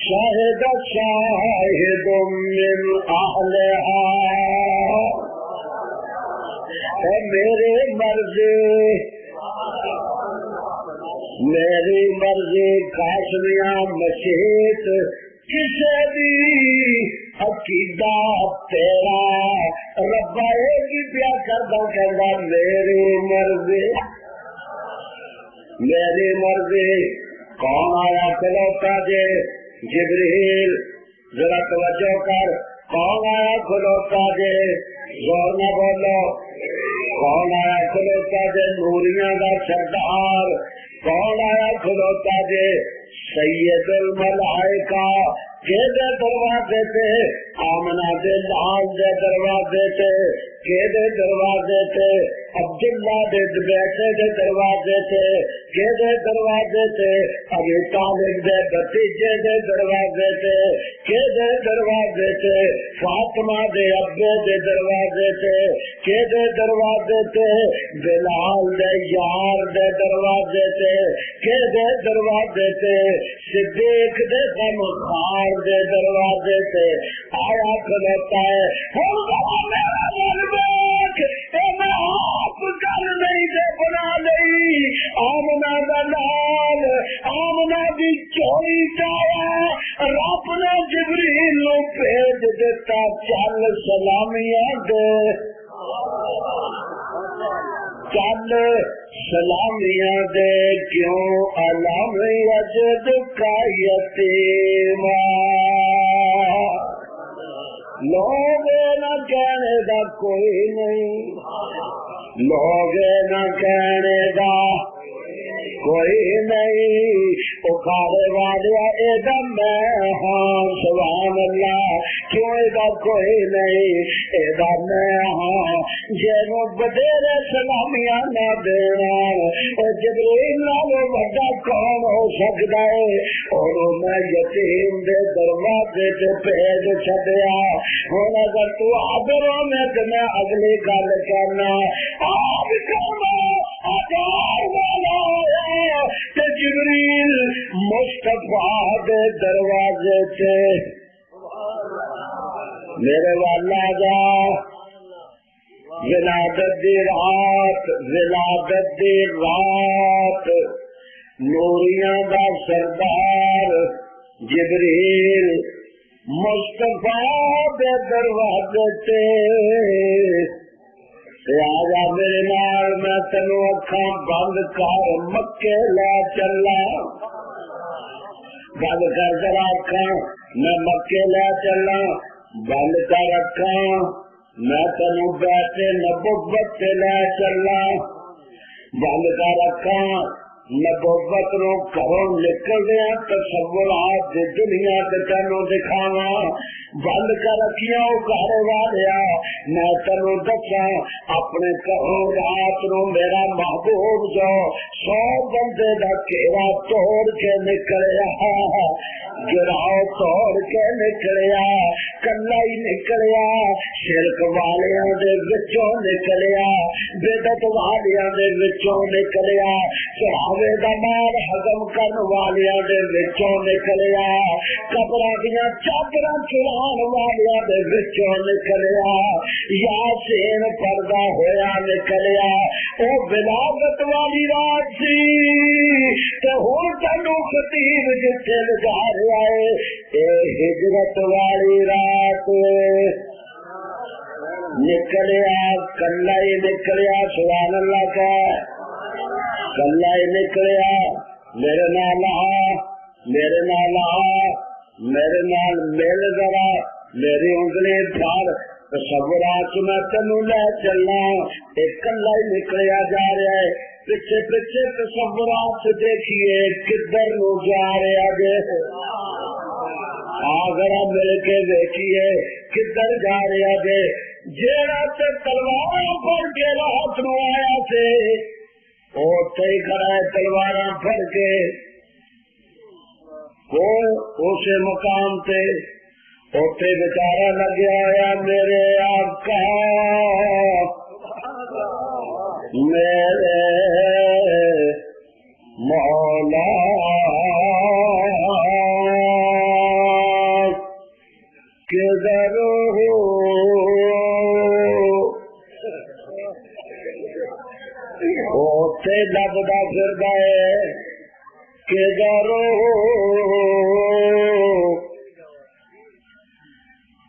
شاہد شاہد من اہلھا، میرے میری مرضی قاسمیاں مشیت کسے بھی عقیدہ تیرا ربا ایک ہی پیا کردا کہندا میری مرضی۔ کون آیا کھلوتا جے؟ جبریل، ذرا توجہ کر، کون آیا کھلوتا جے؟ زور نہ بولو، کون آیا کھلوتا جے؟ نوریاں دا سردار، کون آیا کھلوتا جے؟ سید الملائکہ کے دروازے تے، آمنہ دے لال دے دروازے تے، کے دروازے تے، عبداللہ دے بیٹے دے دروازے تے، کے دروازے تے، ابی طالب دے بھتیجے دے دروازے تے، کے دروازے تے، فاطمہ دے ابے دے دروازے تے، کے دروازے تے، بلال دے یار دے دروازے تے، کے دروازے تے، صدیق دے غمخوار دے دروازے تے آیا کھلوتا ہے۔ گل نہیں دے بنا لئی، آمنا دا لال، آمنا دی چوری چایا، رب نے جبریل نو بھیج دیتا، چل سلامیاں دے، چل سلامیاں دے، کیوں علم یجد کا یتیما، لوگ نہ کہنے دا کوئی نہیں، لوگ نہ کہنے دا کوئی نہیں، اکھاڑے والیا ایدہ میں ہاں، سبحان اللہ، کیوں ایدہ کوئی نہیں، ایدہ میں ہاں، جنہوں بدیر سلامیاں نہ دینا، اور جبریل نالو بڑا کون ہو سکتا ہے، اور میں یتیم دے دروازے تے بھیج چھڈیا۔ ہن اگر تو حاضروں میں تو میں اگلی گل کرنا، آپ کرنا آدھار والا آیا تے جبریل مصطفیٰ دے دروازے تے میرے والا جا، ولادت دی رات نوریاں دا سردار جبریل مصطفیٰ دے دروازے تے آجا میرے نال، میں تینوں اکھاں بند کر مکے لے چلا، بند کر ذرا اکھاں، میں مکے لے چلا، بند کر اکھاں، میں تینوں بیٹھے نبوت تے لے چلا، بند کر اکھاں، نبوت نو گھروں نکلدے تصورات دی دنیا تے تینوں دکھاواں، بند کر رکھیاں او گھر والیا، میں تینوں دساں اپنے گھروں رات نو میرا محبوب جو 100 بندے دا گھیرا توڑ کے نکلیا، گراؤ توڑ کے نکلیا، کلا ہی نکلیا، شرک والیاں دے وچوں نکلیا، بدعت والیاں دے وچوں نکلیا، چڑھاوے دا مال ہضم کرن والیاں دے وچوں نکلیا، قبراں دیاں چادراں چڑھا ایمان والیا دے وچوں نکلیا، یاسین پردہ ہویا نکلیا، او ولادت والی رات سی تے ہن تینوں خطیب جتھے لگا رہا ہے اے ہجرت والی رات نکلیا، کلا ہی نکلیا، سبحان اللہ کا کلا ہی نکلیا، میرے نال آ، میرے نال آ، میرے نال مل ذرا، میری انگلی پھاڑ، تصورات میں تینوں لے چلنا، ایک کلا ہی نکلیا جا رہا ہے، پیچھے پیچھے تصورات دیکھیے کدھر نو جا رہا جے، آگرہ مل کے دیکھیے کدھر جا رہا جے، جیڑا تے تلوار پھڑ کے رات نو آیا سے اوتھے ہی کھڑا ہے تلواراں پھڑ کے، وہ اسے مقام تے اوتھے بیچارہ لگیا ہوا میرے آقا میرے مولا کدھر ہو، اوتھے لبدا پھردا ہے کدھر ہو،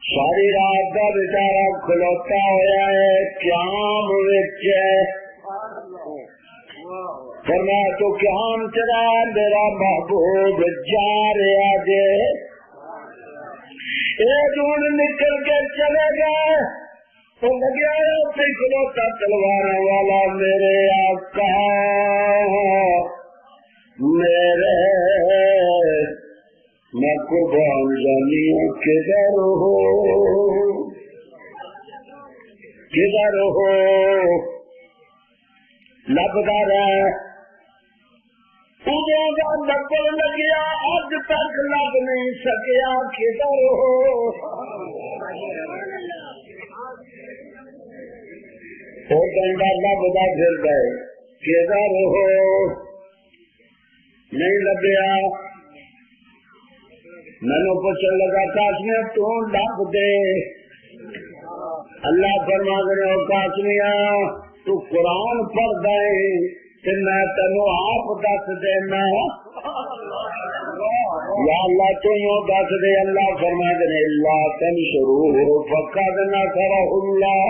ساری رات کا بیچارہ کھلوتا ہوا ہے قیام وچ، فرمایا تو قیام چلا میرا محبوب جا رہا جے، ایک ہوں نکل کے چلے گئے تو لگیا ہے کھلوتا تلوار والا میرے آقا میرے میں قربان جانی ہوں کدھر ہو، کدھر ہو، لبدا رہا ادھر کا لبن لگیا اج تک لب نہیں سکیا کدھر ہو، وہ ڈنڈا لبدا پھر گئے کدھر ہو، نہیں لگیا، مینو پوچھنے لگا قاسمی تو لب دے، اللہ فرما دے قاسمیا تو قرآن پڑھ دے تے میں تینوں آپ دس دینا، یا اللہ تینوں دس دے، اللہ فرما دے اللہ تنصروہ فقد نصرہ اللہ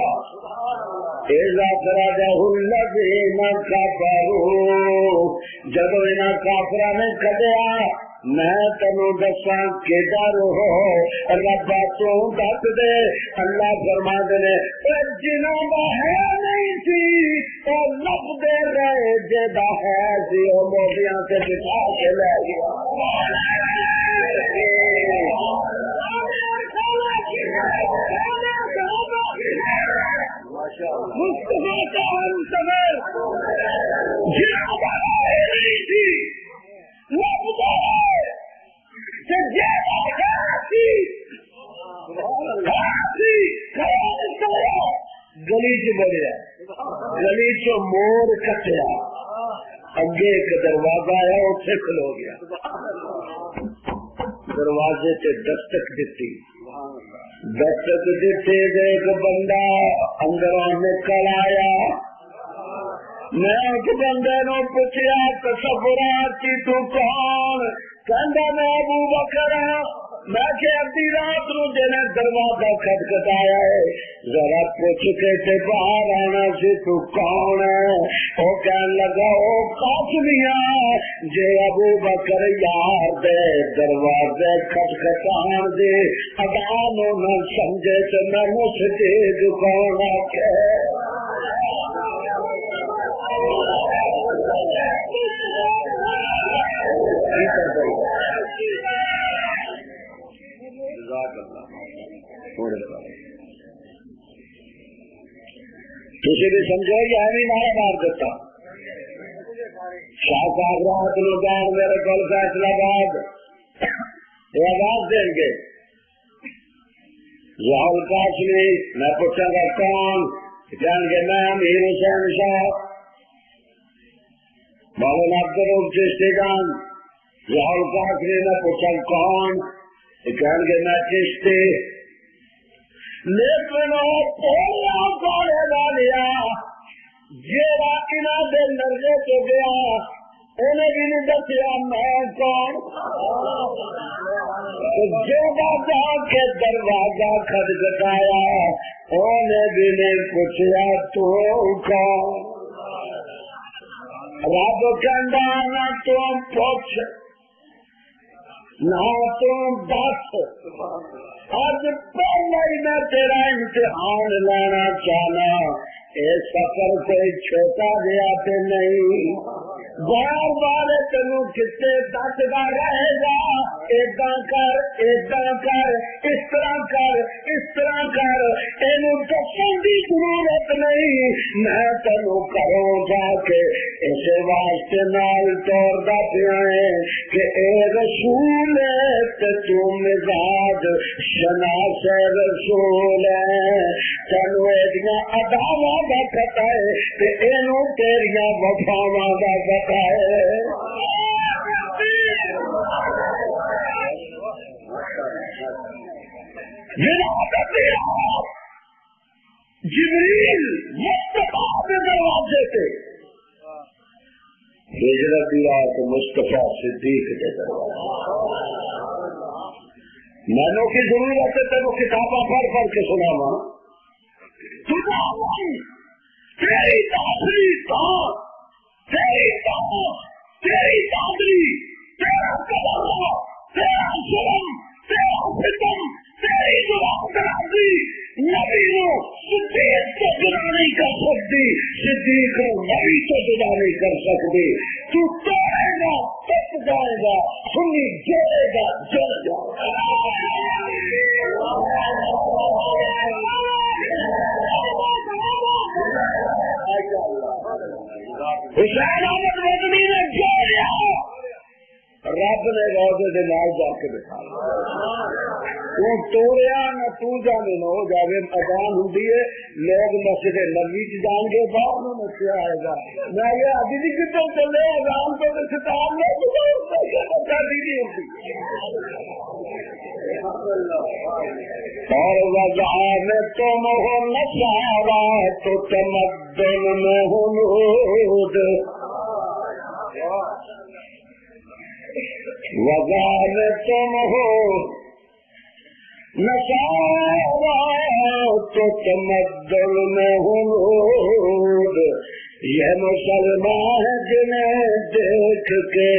اذا اخرجہ الذین کفروا، جب انہاں کافراں نے کڈیا میں تینوں دساں کدھر ہو، ربا تو دس دے، اللہ فرما دے جنہاں دا ہے نہیں سی تو لب دے رہے جدا ہے سی وہ موٹیاں سے بٹھا کے لے گیا، مصطفیٰ کا ہم سفر جنہاں دا ہے نہیں سی لب دے گلی چ بڑھیا، گلی چ مور کٹیا، اگے ایک دروازہ ہے اتنے کھلو گیا، دروازے سے دستک دیتی، دستک دیتے ایک بندہ اندروں نکل آیا، میں اس بندے نو پوچھا تصورات کی تو کون، کہندا میں ابو بکر ہاں، میں کہ ادھی رات نو جنے دروازہ کھٹکھٹایا ہے ذرا پوچھ کے تے باہر آنا سی تو کون ہے، وہ کہن لگا او قاسمیاں جے ابو بکر یار دے دروازے کھٹکھٹان دے ادا نو نہ سمجھے تے میں مسجد کون آکھے، تھی بھی سمجھو یا بھی مارا مار دیتا، شاہ صاحب رات لوگ میرے کو فیصلہ باد یہ آواز دیں گے، ظہر قاسمی میں پوچھا گا کون، کہیں گے میں امیر حسین شاہ مولانا عبدالروف چشتی جان، ظہر قاسمی میں پوچھا کون، کہیں گے میں چشتی لیکن وہ پورا سارے والیا جیڑا انہاں دے نرجے سے گیا انہیں بھی نہیں دسیا میں کون. جیڑا جا کے دروازہ کھٹکھٹایا انہیں بھی نہیں پوچھا تو کون. رب کہندا نہ تم پوچھ نہ تم دس. اج پہلے ہی میں تیرا امتحان لینا چاہنا. یہ سفر کوئی چھوٹا گیا تو نہیں. بار بار تینوں کتے دسدا رہے گا ایدا کر ایدا کر اس طرح کر اس طرح کر. یہ دسن کی ضرورت نہیں. میں تینوں کروں جا کے اس واسطے نال توڑتا پیا کہ اے رسول ہے تو مزاج شناس رسول ہے. تینوں ایڈیاں اداواں کا پتا ہے یہ تیریاں وفاواں کا پتا ہے. جبریل مصطفیٰ کے دروازے پہ ہجرت کی رات مصطفیٰ صدیق کے دروازے. میں کی ضرورت ہے تینوں کتاباں پڑھ پڑھ کے سناواں. تیری دادری تیری دادری تیرا قدر تیرا شرم تیرا فتن تیری زبان درازی نبی کو صدیق تو جدا نہیں کر سکتی. صدیق کو نبی تو جدا نہیں کر سکتی. تو توڑے گا ٹوٹ جائے گا سنی جوڑے گا جل جائے حسین احمد مدنی نے جوڑیا. رب نے روزے کے نال جا کے بٹھا تو توڑیا نہ تو جانے نہ ہو جائے. اذان ہوتی ہے لوگ مسجد نبوی جان کے بعد میں نچیا آئے گا. میں یہ ابھی بھی کتنے چلے اذان کو ستار میں اور وجہ میں تم ہو نشارا تو تمدن میں ہو نود. وجہ میں تم ہو نشارا تو تمدن میں ہو نود. یہ مسلمان ہے جنہیں دیکھ کے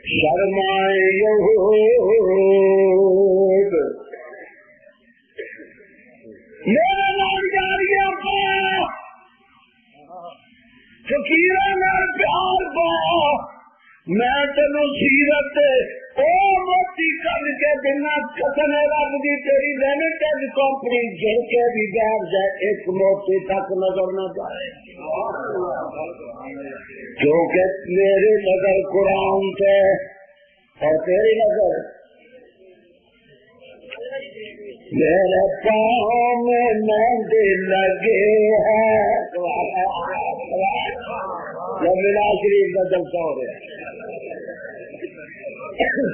شرمائے یہود. میرے نام جاریہ پا فقیرہ نال پیار پا. میں تینوں سیرت او موٹی کر کے بنا قسم رب دی تیری لمیٹڈ کمپنی جڑ کے بھی بیٹھ جائے ایک موٹی تک نظر نہ جائے. کیونکہ میری نظر قرآن سے اور تیری نظر میرے پاؤں میں مہندی لگے ہے. جب ملا شریف کا جلسہ ہو رہا ہے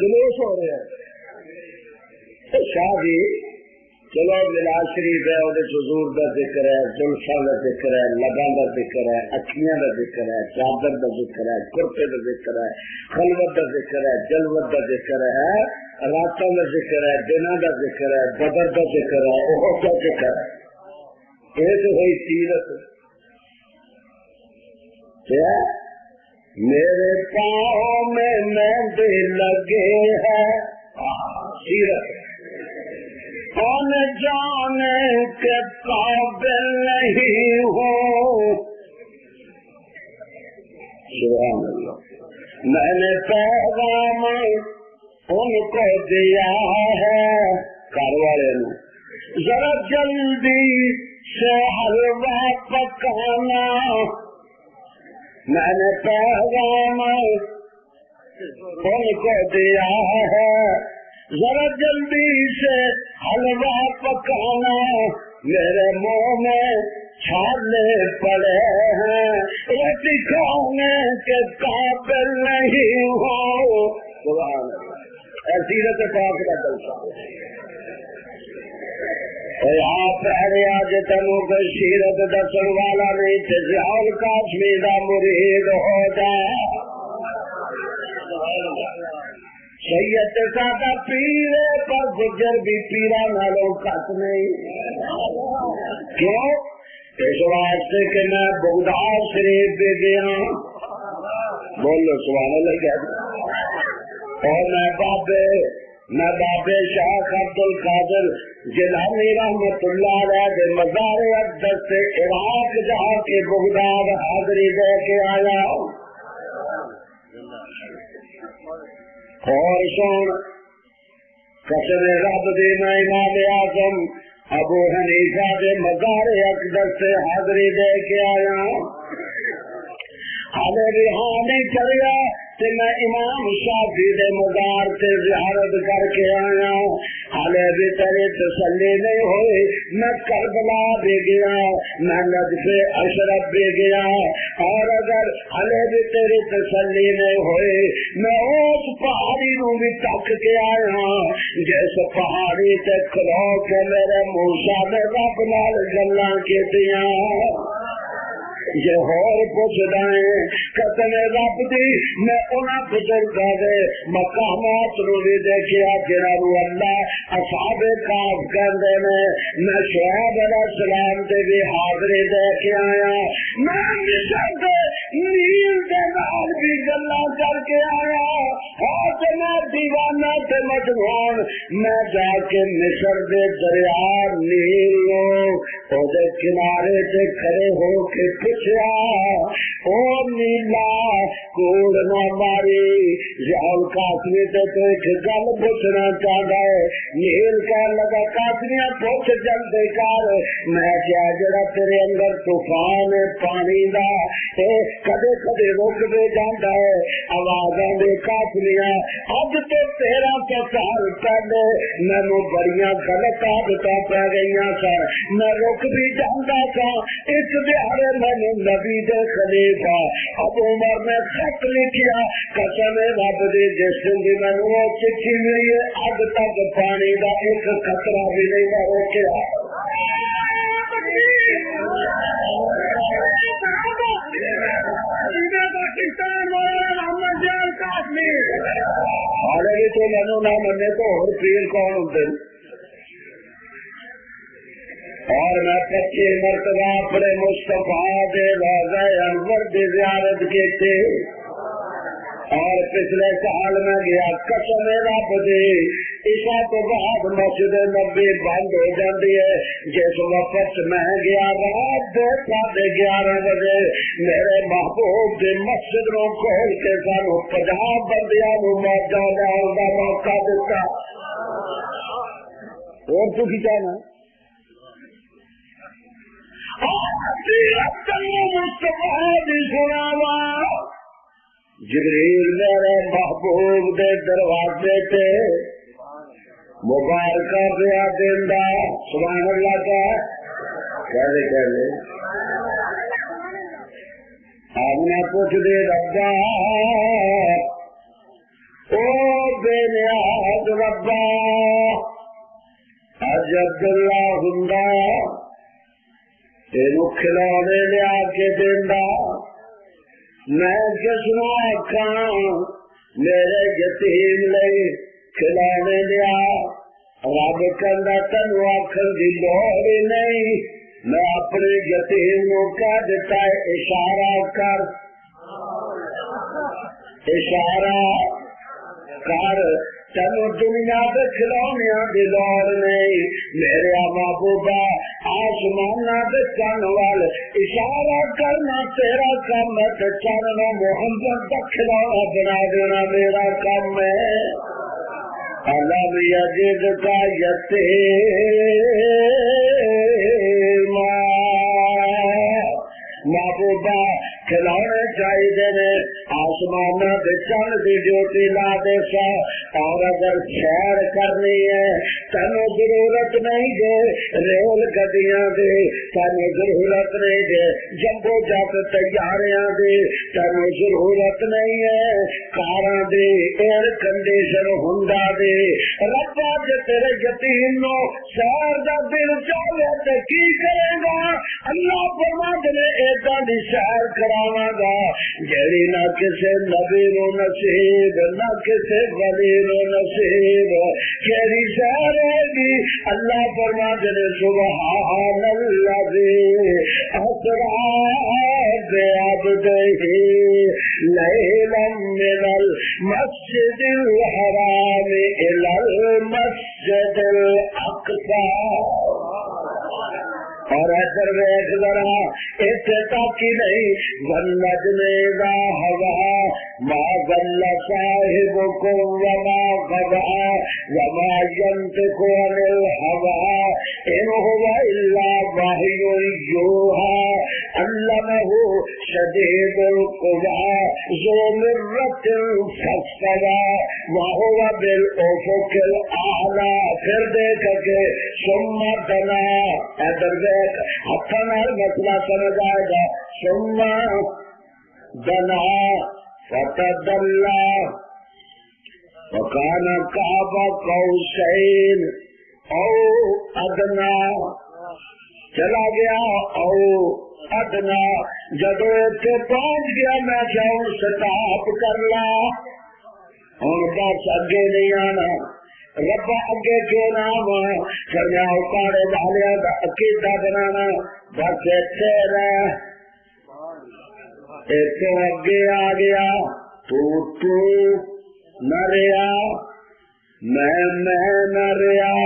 جلوس ہو رہے ہیں شاہ جی چلو ملا شریف ہے وہ حضور کا ذکر ہے زلفاں کا ذکر ہے لباں کا ذکر ہے اکھیاں کا ذکر ہے چادر کا ذکر ہے کرتے کا ذکر ہے خلوت کا ذکر ہے جلوت کا ذکر ہے راتوں کا ذکر ہے دنوں کا ذکر ہے بدر کا ذکر ہے احد کا ذکر ہے. یہ تو ہوئی سیرت. میرے پاؤں میں مہندی لگے ہے سیرت. کون جانے کے قابل نہیں ہوں. سبحان اللہ. میں نے پیغام ان کو دیا ہے گھر والے نے ذرا جلدی سے حلوہ پکانا. میں نے پیغام ان کو دیا ہے ذرا جلدی سے حلوہ پکانا. میرے منہ میں چھالے پڑے ہیں روٹی کھانے کے قابل نہیں ہو. سیرت پاک کا جلسہ آپ آج تینوں کو سیرت دسن والا نہیں تے ضیاء قاسمی دا مرید ہو جا سید سادہ پیر پر گجر بھی پیرا نالوں کٹ نہیں کیوں اس واسطے کہ میں بغداد شریف بھی گیا بولو سبحان اللہ اور میں بابے شاہ عبد القادر جیلانی رحمت اللہ علیہ کے مزار اقدس سے عراق جا کے بغداد حاضری دے کے آیا اور سن قسم رب دی میں امام اعظم ابو حنیفہ کے مزار اقدس سے حاضری دے کے آیا ہمیں بھی ہاں نہیں چلیا کہ میں امام شافعی دے مزار سے زیارت کر کے آیا ہمیں بھی تیری تسلی نہیں ہوئی میں کربلا بھی گیا میں نجف اشرف بھی گیا اور اگر ہمیں بھی تیری تسلی نہیں ہوئی میں اس پہاڑی نو بھی تک کے آیا جس پہاڑی تے کھلو کے میرے موسیٰ نے رب نال گلاں کیتیاں یہ اور پوچھ رہے قسم رب دی میں انہاں بزرگاں دے مقامات نو بھی دیکھیا جنہاں نو اللہ اصحاب کہف کہندے نے میں شعیب علیہ السلام تے بھی حاضری دے کے آیا میں مصر دے نیل دے نال بھی گلاں کر کے آیا اور میں دیوانہ تے مجنون میں جا کے مصر دے دریا نیل نو او دے کنارے تے کھڑے ہو کے پوچھا او نیلا کوڑ نہ ماری ضیاء قاسمی تے تو ایک گل پوچھنا چاہتا ہے نیل کہنے لگا قاسمیاں پوچھ جلدی کر میں کیا جڑا تیرے اندر طوفان پانی دا کدے کدے رک دے جاندا ہے آوازاں دے قاسمیاں اب تو 1300 سال پہلے مینوں بڑیاں غلط عادتاں پہ گئیاں سن میں رک بھی جاندا سا اس دیہڑے میں نبی دے خلیفہ اب عمر نے خط لکھیا قسم رب دی جس دن دی مینوں وہ چٹھی ملی ہے اب تک پانی دا ایک قطرہ بھی نہیں میں روکیا حالانکہ تو مینوں نہ منے تو اور پیر کون ہوندے اور میں 25 مرتبہ اپنے مصطفیٰ دے روضہ انور کی زیارت کی تھی اور پچھلے سال میں گیا قسم رب دی عشاء تو بعد مسجد نبی بند ہو جاتی ہے جس وقت میں گیا رات 11:30 بجے میرے محبوب دی مسجد نو کھول کے سانو 50 بندیاں نو موجہ لاؤں کا موقع دیتا اور تو کی چاہنا جبریل میرے محبوب دے دروازے تے مبارکہ پیا دیندا سبحان اللہ کا کہلے آپ نے پوچھ دے ربا او بے نیاز ربا اج عبداللہ ہندا تینو کھلونے لیا کے دینا میں کس نو آکھاں میرے یتیم لئی کھلونے لیا رب کہندا تینو آکھن دی لوڑ ہی نہیں میں اپنے یتیم نو کہہ دیتا ہے اشارہ کر تینو دنیا کے کھلونے کی لوڑ نہیں میرے محبوبہ آسمان کے چن وال اشارہ کرنا تیرا کام ہے چن محمد کا کھلونا بنا دینا میرا کام ہے الم یجد کا یتیما نہ محبوبہ کھلانے چاہیے نے آسمان دے چند دی ڈیوٹی لا دے سا اور اگر سیر کرنی ہے تینوں ضرورت نہیں جے ریل گڈیاں دے تینوں ضرورت نہیں جے جمبو جٹ تیاریاں دے تینوں ضرورت نہیں ہے کاراں دے ایئر کنڈیشن ہوندا دے ربا جے تیرے یتیم نو سیر دا دل چاہے تے کی کرے گا اللہ فرماندے نے ایداں دی سیر کراواں گا جیڑی نہ کسے نبی نو نصیب نہ کسے ولی نو نصیب کیڑی سیر ہوگی اللہ فرماندے نے سبحان الذی اسرا بعبدہ لیلا من المسجد الحرام الى المسجد الاقصى اور ادھر ویکھ ذرا اتنے تک ہی نہیں والنجم اذا ہوا ما ضل صاحبكم وما غوى وما ينطق عن الهوى ان هو الا وحي يوحى علمه شديد القوى ذو مرة فاستوى وهو بالافق الاعلى پھر دیکھ کے ثم دنا ادھر اپنا مسئلہ سمجھ آئے گا ثم دنا فتدلى وكان قاب قوسين او ادنى چلا گیا او ادنا جدو اتنے پہنچ گیا میں جاؤں سٹاپ کر لا ہوں بس اگے نہیں آنا ربا اگے کیوں نہ کرنا اکاڑے والے کا عقیدہ بنانا بس اتنے رہ اتو اگے آ گیا تو نہ رہا میں نہ رہا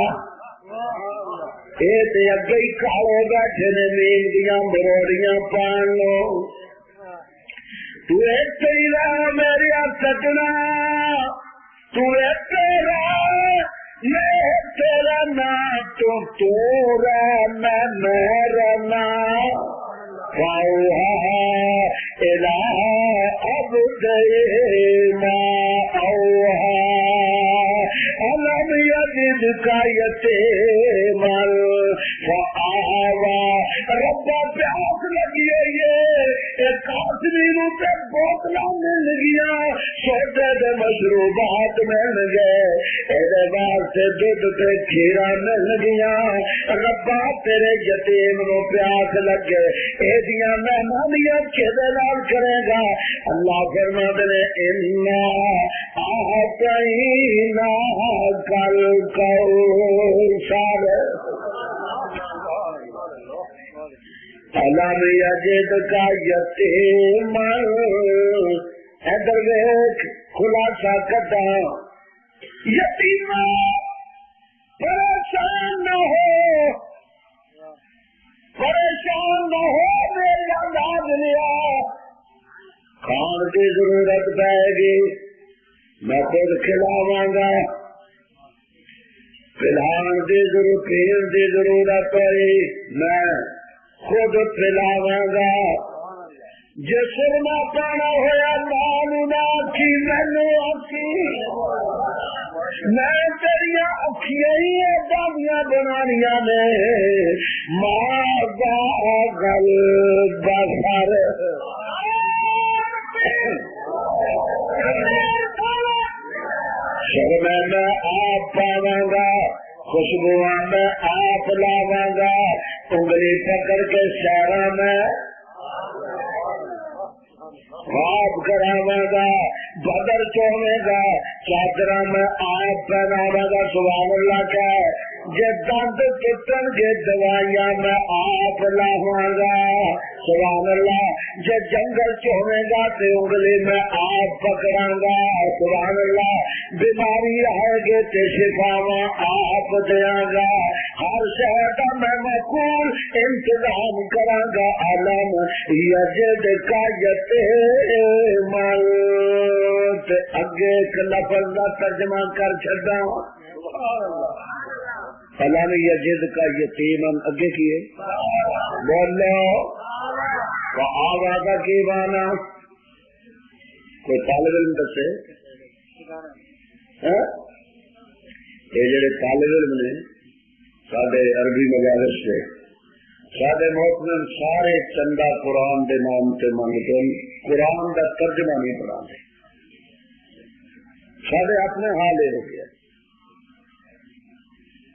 یہ اگے ہی کالے بیٹھے نے مین دیا مروڑیاں پان لو تو ایک ہی رہا میری سجنا تو تیرا میں تیرا نا تو رہنا میں رہنا الہ اب دینا اوہا علم یجد کا یتیما فآوا ربا پیاس لگی ہے یہ قاسمی نو تے بوتلاں مل گیا سوڈے دے مشروبات مل گئے اے واسطے دودھ تے کھیرا مل گیا ربا تیرے یتیم نو پیاس لگے اے دیاں مہمانیاں کدے نال کرے گا اللہ فرماتے نے انا اعطینا کل کوثر علم یجد کا یتیم ادھر ویکھ خلاصہ کٹا یتیم پریشان نہ ہو میرا انداز لیا کھان کی ضرورت پائے گی میں خود کھلاواں گا پلاؤں کی ضرورت پین کی ضرورت پڑی میں خود پلاواں گا جسر نہ پانا ہوا مانو نہ آخی مینو آخی میں تیریا اکھیاں ہی دادیاں بنانیاں نے ماں گل بسر شرمے میں آپ پاواں گا خوشبو میں آپ لاواں گا انگلی پکڑ کے سارا میں خواب کراواں گا بدر چوہے گا چادر میں آپ پہناواں گا سبحان اللہ کا جے دند ٹوٹن گے دوائیاں میں آپ لاواں گا سبحان اللہ جے جنگل چوہے گا تو انگلی میں آپ پکڑاں گا سبحان اللہ بیماری آئے گے تو شفاواں آپ دیاں گا ہر شہر کا میں معقول انتظام کراں گا علم یجد کا یتیم اگے ایک لفظ کا ترجمہ کر چھڈا علم یجد کا یتیم اگے کیے بولو آغا کا کی مانا کوئی طالب علم دسے؟ یہ جڑے طالب علم نے سارے عربی مجالس سے سارے محترم سارے چندہ قرآن کے نام سے مانگتے ہیں، قرآن کا ترجمہ نہیں پڑھاتے، سارے اپنے حال ہو گیا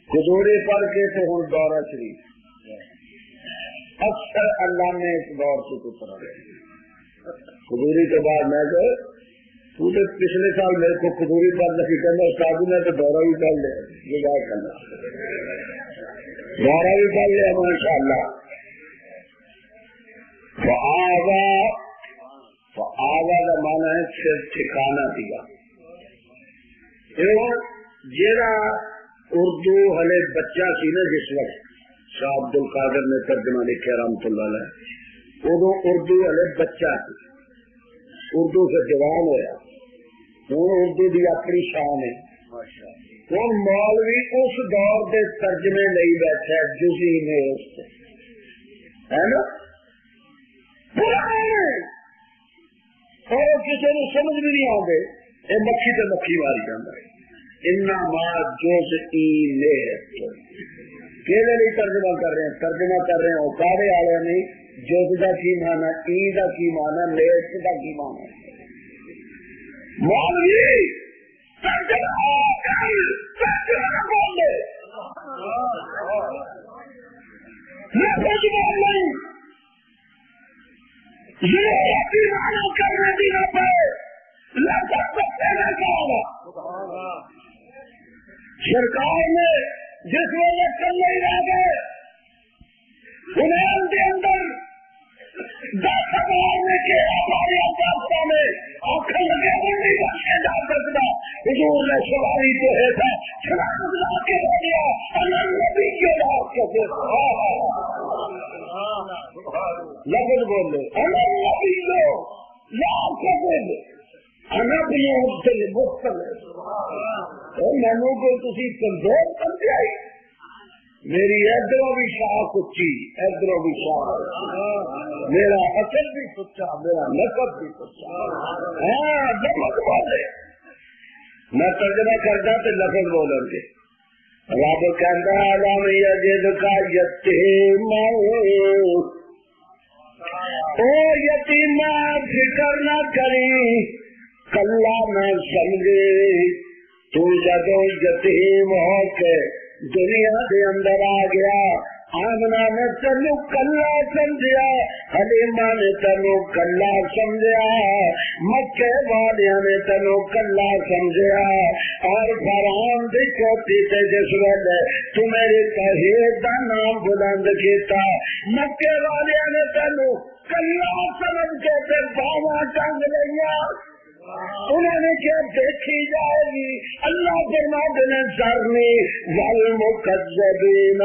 کھجوری پڑھ کے تو ہوں دورہ شریف اکثر اللہ نے اس دور سے تو پڑھا کھجوری کے بعد میں تو پچھلے سال میرے کو کھجوری پڑھ نہیں کرنا استاد نے تو دورہ بھی پڑھ لیا، یہ بات کرنا دورہ بھی پڑھ لیا ماشاء اللہ۔ آگا کا مانا ہے صرف ٹھکانا دیا، جیڑا اردو ہلے بچہ سی نا جس وقت شاہ عبد القادر نے ترجمہ لکھا رحمۃ اللہ علیہ، ادو اردو ہلے بچہ سی، اردو سے جوان ہوا، ہوں اردو کی اپنی شان ہے۔ ہوں مولوی اس دور کے ترجمے نہیں بیٹھا جزی نے اس سے ہے نا اور کسی نے سمجھ بھی نہیں آتے، یہ مکھی تو مکھی ماری جانا ہے۔ کہنے لیے ترجمہ کر رہے ہیں، ترجمہ کر رہے ہیں اوکارے والے نہیں، جوز کا کی مانا، ای کا کی مانا، لیس کا کی مانا۔ مولوی کرنے کی نہ پائے سرکار نے جس وجہ کل نہیں رہ گئے انہیں کے اندر 10,000 نے کیا ہمارے افغانستان میں آخر لگے نہیں بچے جا سکتا، حضور نے سواری تو ہے تھا چھڑان لا کے ہو گیا نبی کے رات کے لفظ بولے نبی لو یا کے بولے مینو کو تھی کمزور کر دیا، میری ادھر بھی شاخ اچھی ادھر بھی شاخ، میرا اصل بھی سچا میرا نقب بھی سچا، ہاں لفظ بولے میں ترجمہ کرتا تو لفظ بولیں گے۔ رب کہتا علام یجد کا یتیم او یتیما فکر نہ کری کلا نہ سمجھے، تو جدو یتیم ہو کے دنیا کے اندر آ گیا، آمنا نے تینو کلا سمجھیا، حلیمہ نے تینو کلا سمجھیا، مکے والیاں نے تینو کلا سمجھیا، اور فرعون دی چوٹی تے جس ویلے تو میری توحید دا نام بلند کیتا، مکے والیاں نے تینو کلا سمجھ کے تے باواں ٹنگ لیا، انہوں نے کیا دیکھی جائے گی۔ اللہ فرماتے ہیں ذرنی والمکذبین،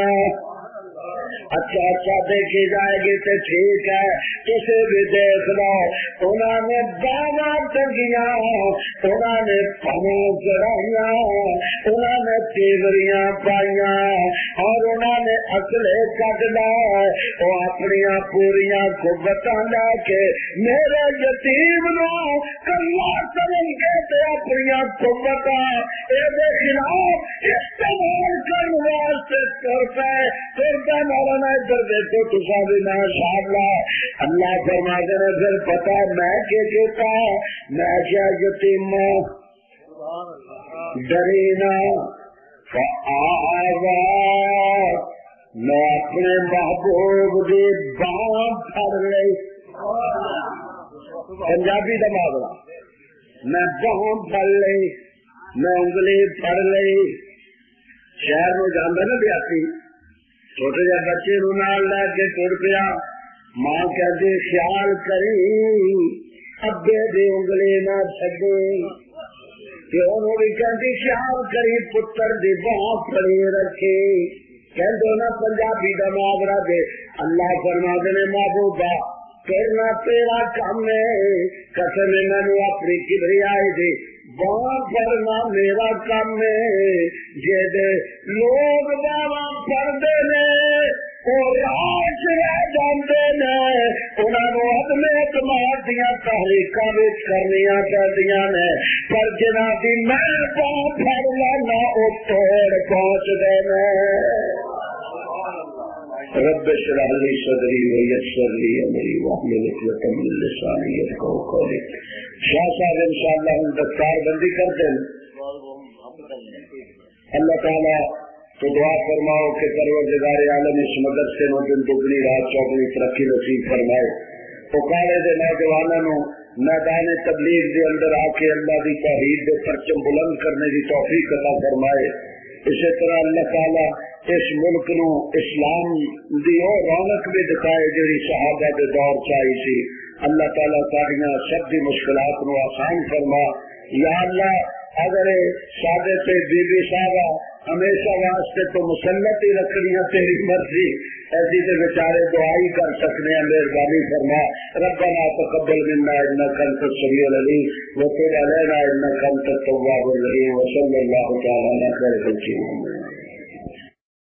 اچھا اچھا دیکھی جائے گی تو ٹھیک ہے، اسے بھی دیکھ لو، انہوں نے باواں ٹنگیاں، انہوں نے پنوں چڑھائیاں، انہوں نے تیوریاں پائیاں، اور انہوں نے اصلے کٹ لائے، وہ اپنی پوریا قوتاں لے کے میرے یتیم نو کلا سمجھ کے تے اپنی قوتاں اے خلاف استعمال کرنے واسطے تر پے مولانا ادھر دیکھو تصا بھی ماشاء اللہ۔ اللہ فرماتے ہیں پھر پتا میں کیا کہتا، میں کیا یتیم ڈرینا فآوا، میں اپنے محبوب کی باں پھڑ لئی، پنجابی کا معاملہ، میں باں پھڑ لئی، میں انگلی پھڑ لئی۔ شہر میں جانا نا بیاسی چھوٹے جہ بچے نو نال لے کے ٹر پیا، ماں کہتی خیال کری ابے دی انگلی نہ چھڈے، پیو نو بھی کہتی خیال کری پتر دی باں پھڑی رکھے، کہندے نا پنجابی دا محاورہ دے۔ اللہ فرماتے نے محبوبہ کرنا تیرا کام ہے، قسم مینوں اپنی کبریائی دی باں پھڑنا میرا کام ہے، جے لوگ باواں پھڑدے نے اور آج رہ جاندے نے انہاں نوں عدم اعتماد دیاں تحریکاں وچ کرنیاں پیندیاں نے پر جنہاں دی میں باپ پھڑ لینا او توڑ پہنچ دے نے رب اشرح لي صدري ويسر لي امري واحلل عقدة من لساني يفقهوا قولي. شاہ صاحب انشاءاللہ ہم دستار بندی کر دیں. اللہ تعالیٰ تو دعا فرماؤ کہ پروردگار عالم اس مدرسے نو دن دگنی رات چوگنی ترقی نصیب فرمائے. تو کالے دے نوجوانوں نو میدان تبلیغ دے اندر آ کے اللہ دی توحید دے پرچم بلند کرنے دی توفیق عطا فرمائے. اسی طرح اللہ تعالیٰ اس ملک نو اسلام دی اور رونق بھی دکھائے جڑی صحابہ دے دور چاہی سی. اللہ تعالیٰ ساریاں سب دی مشکلات نو آسان فرما. یا اللہ اگر سادے تے بی بی صاحبہ ہمیشہ واسطے تو مسلط ہی رکھنی تیری مرضی ایسی تے بیچارے دعائی کر سکنے ہیں مہربانی فرما. ربنا تقبل منا انک انت السمیع العلیم وتب علینا انک انت التواب الرحیم وصلی اللہ تعالی علی خیر خلقہ محمد.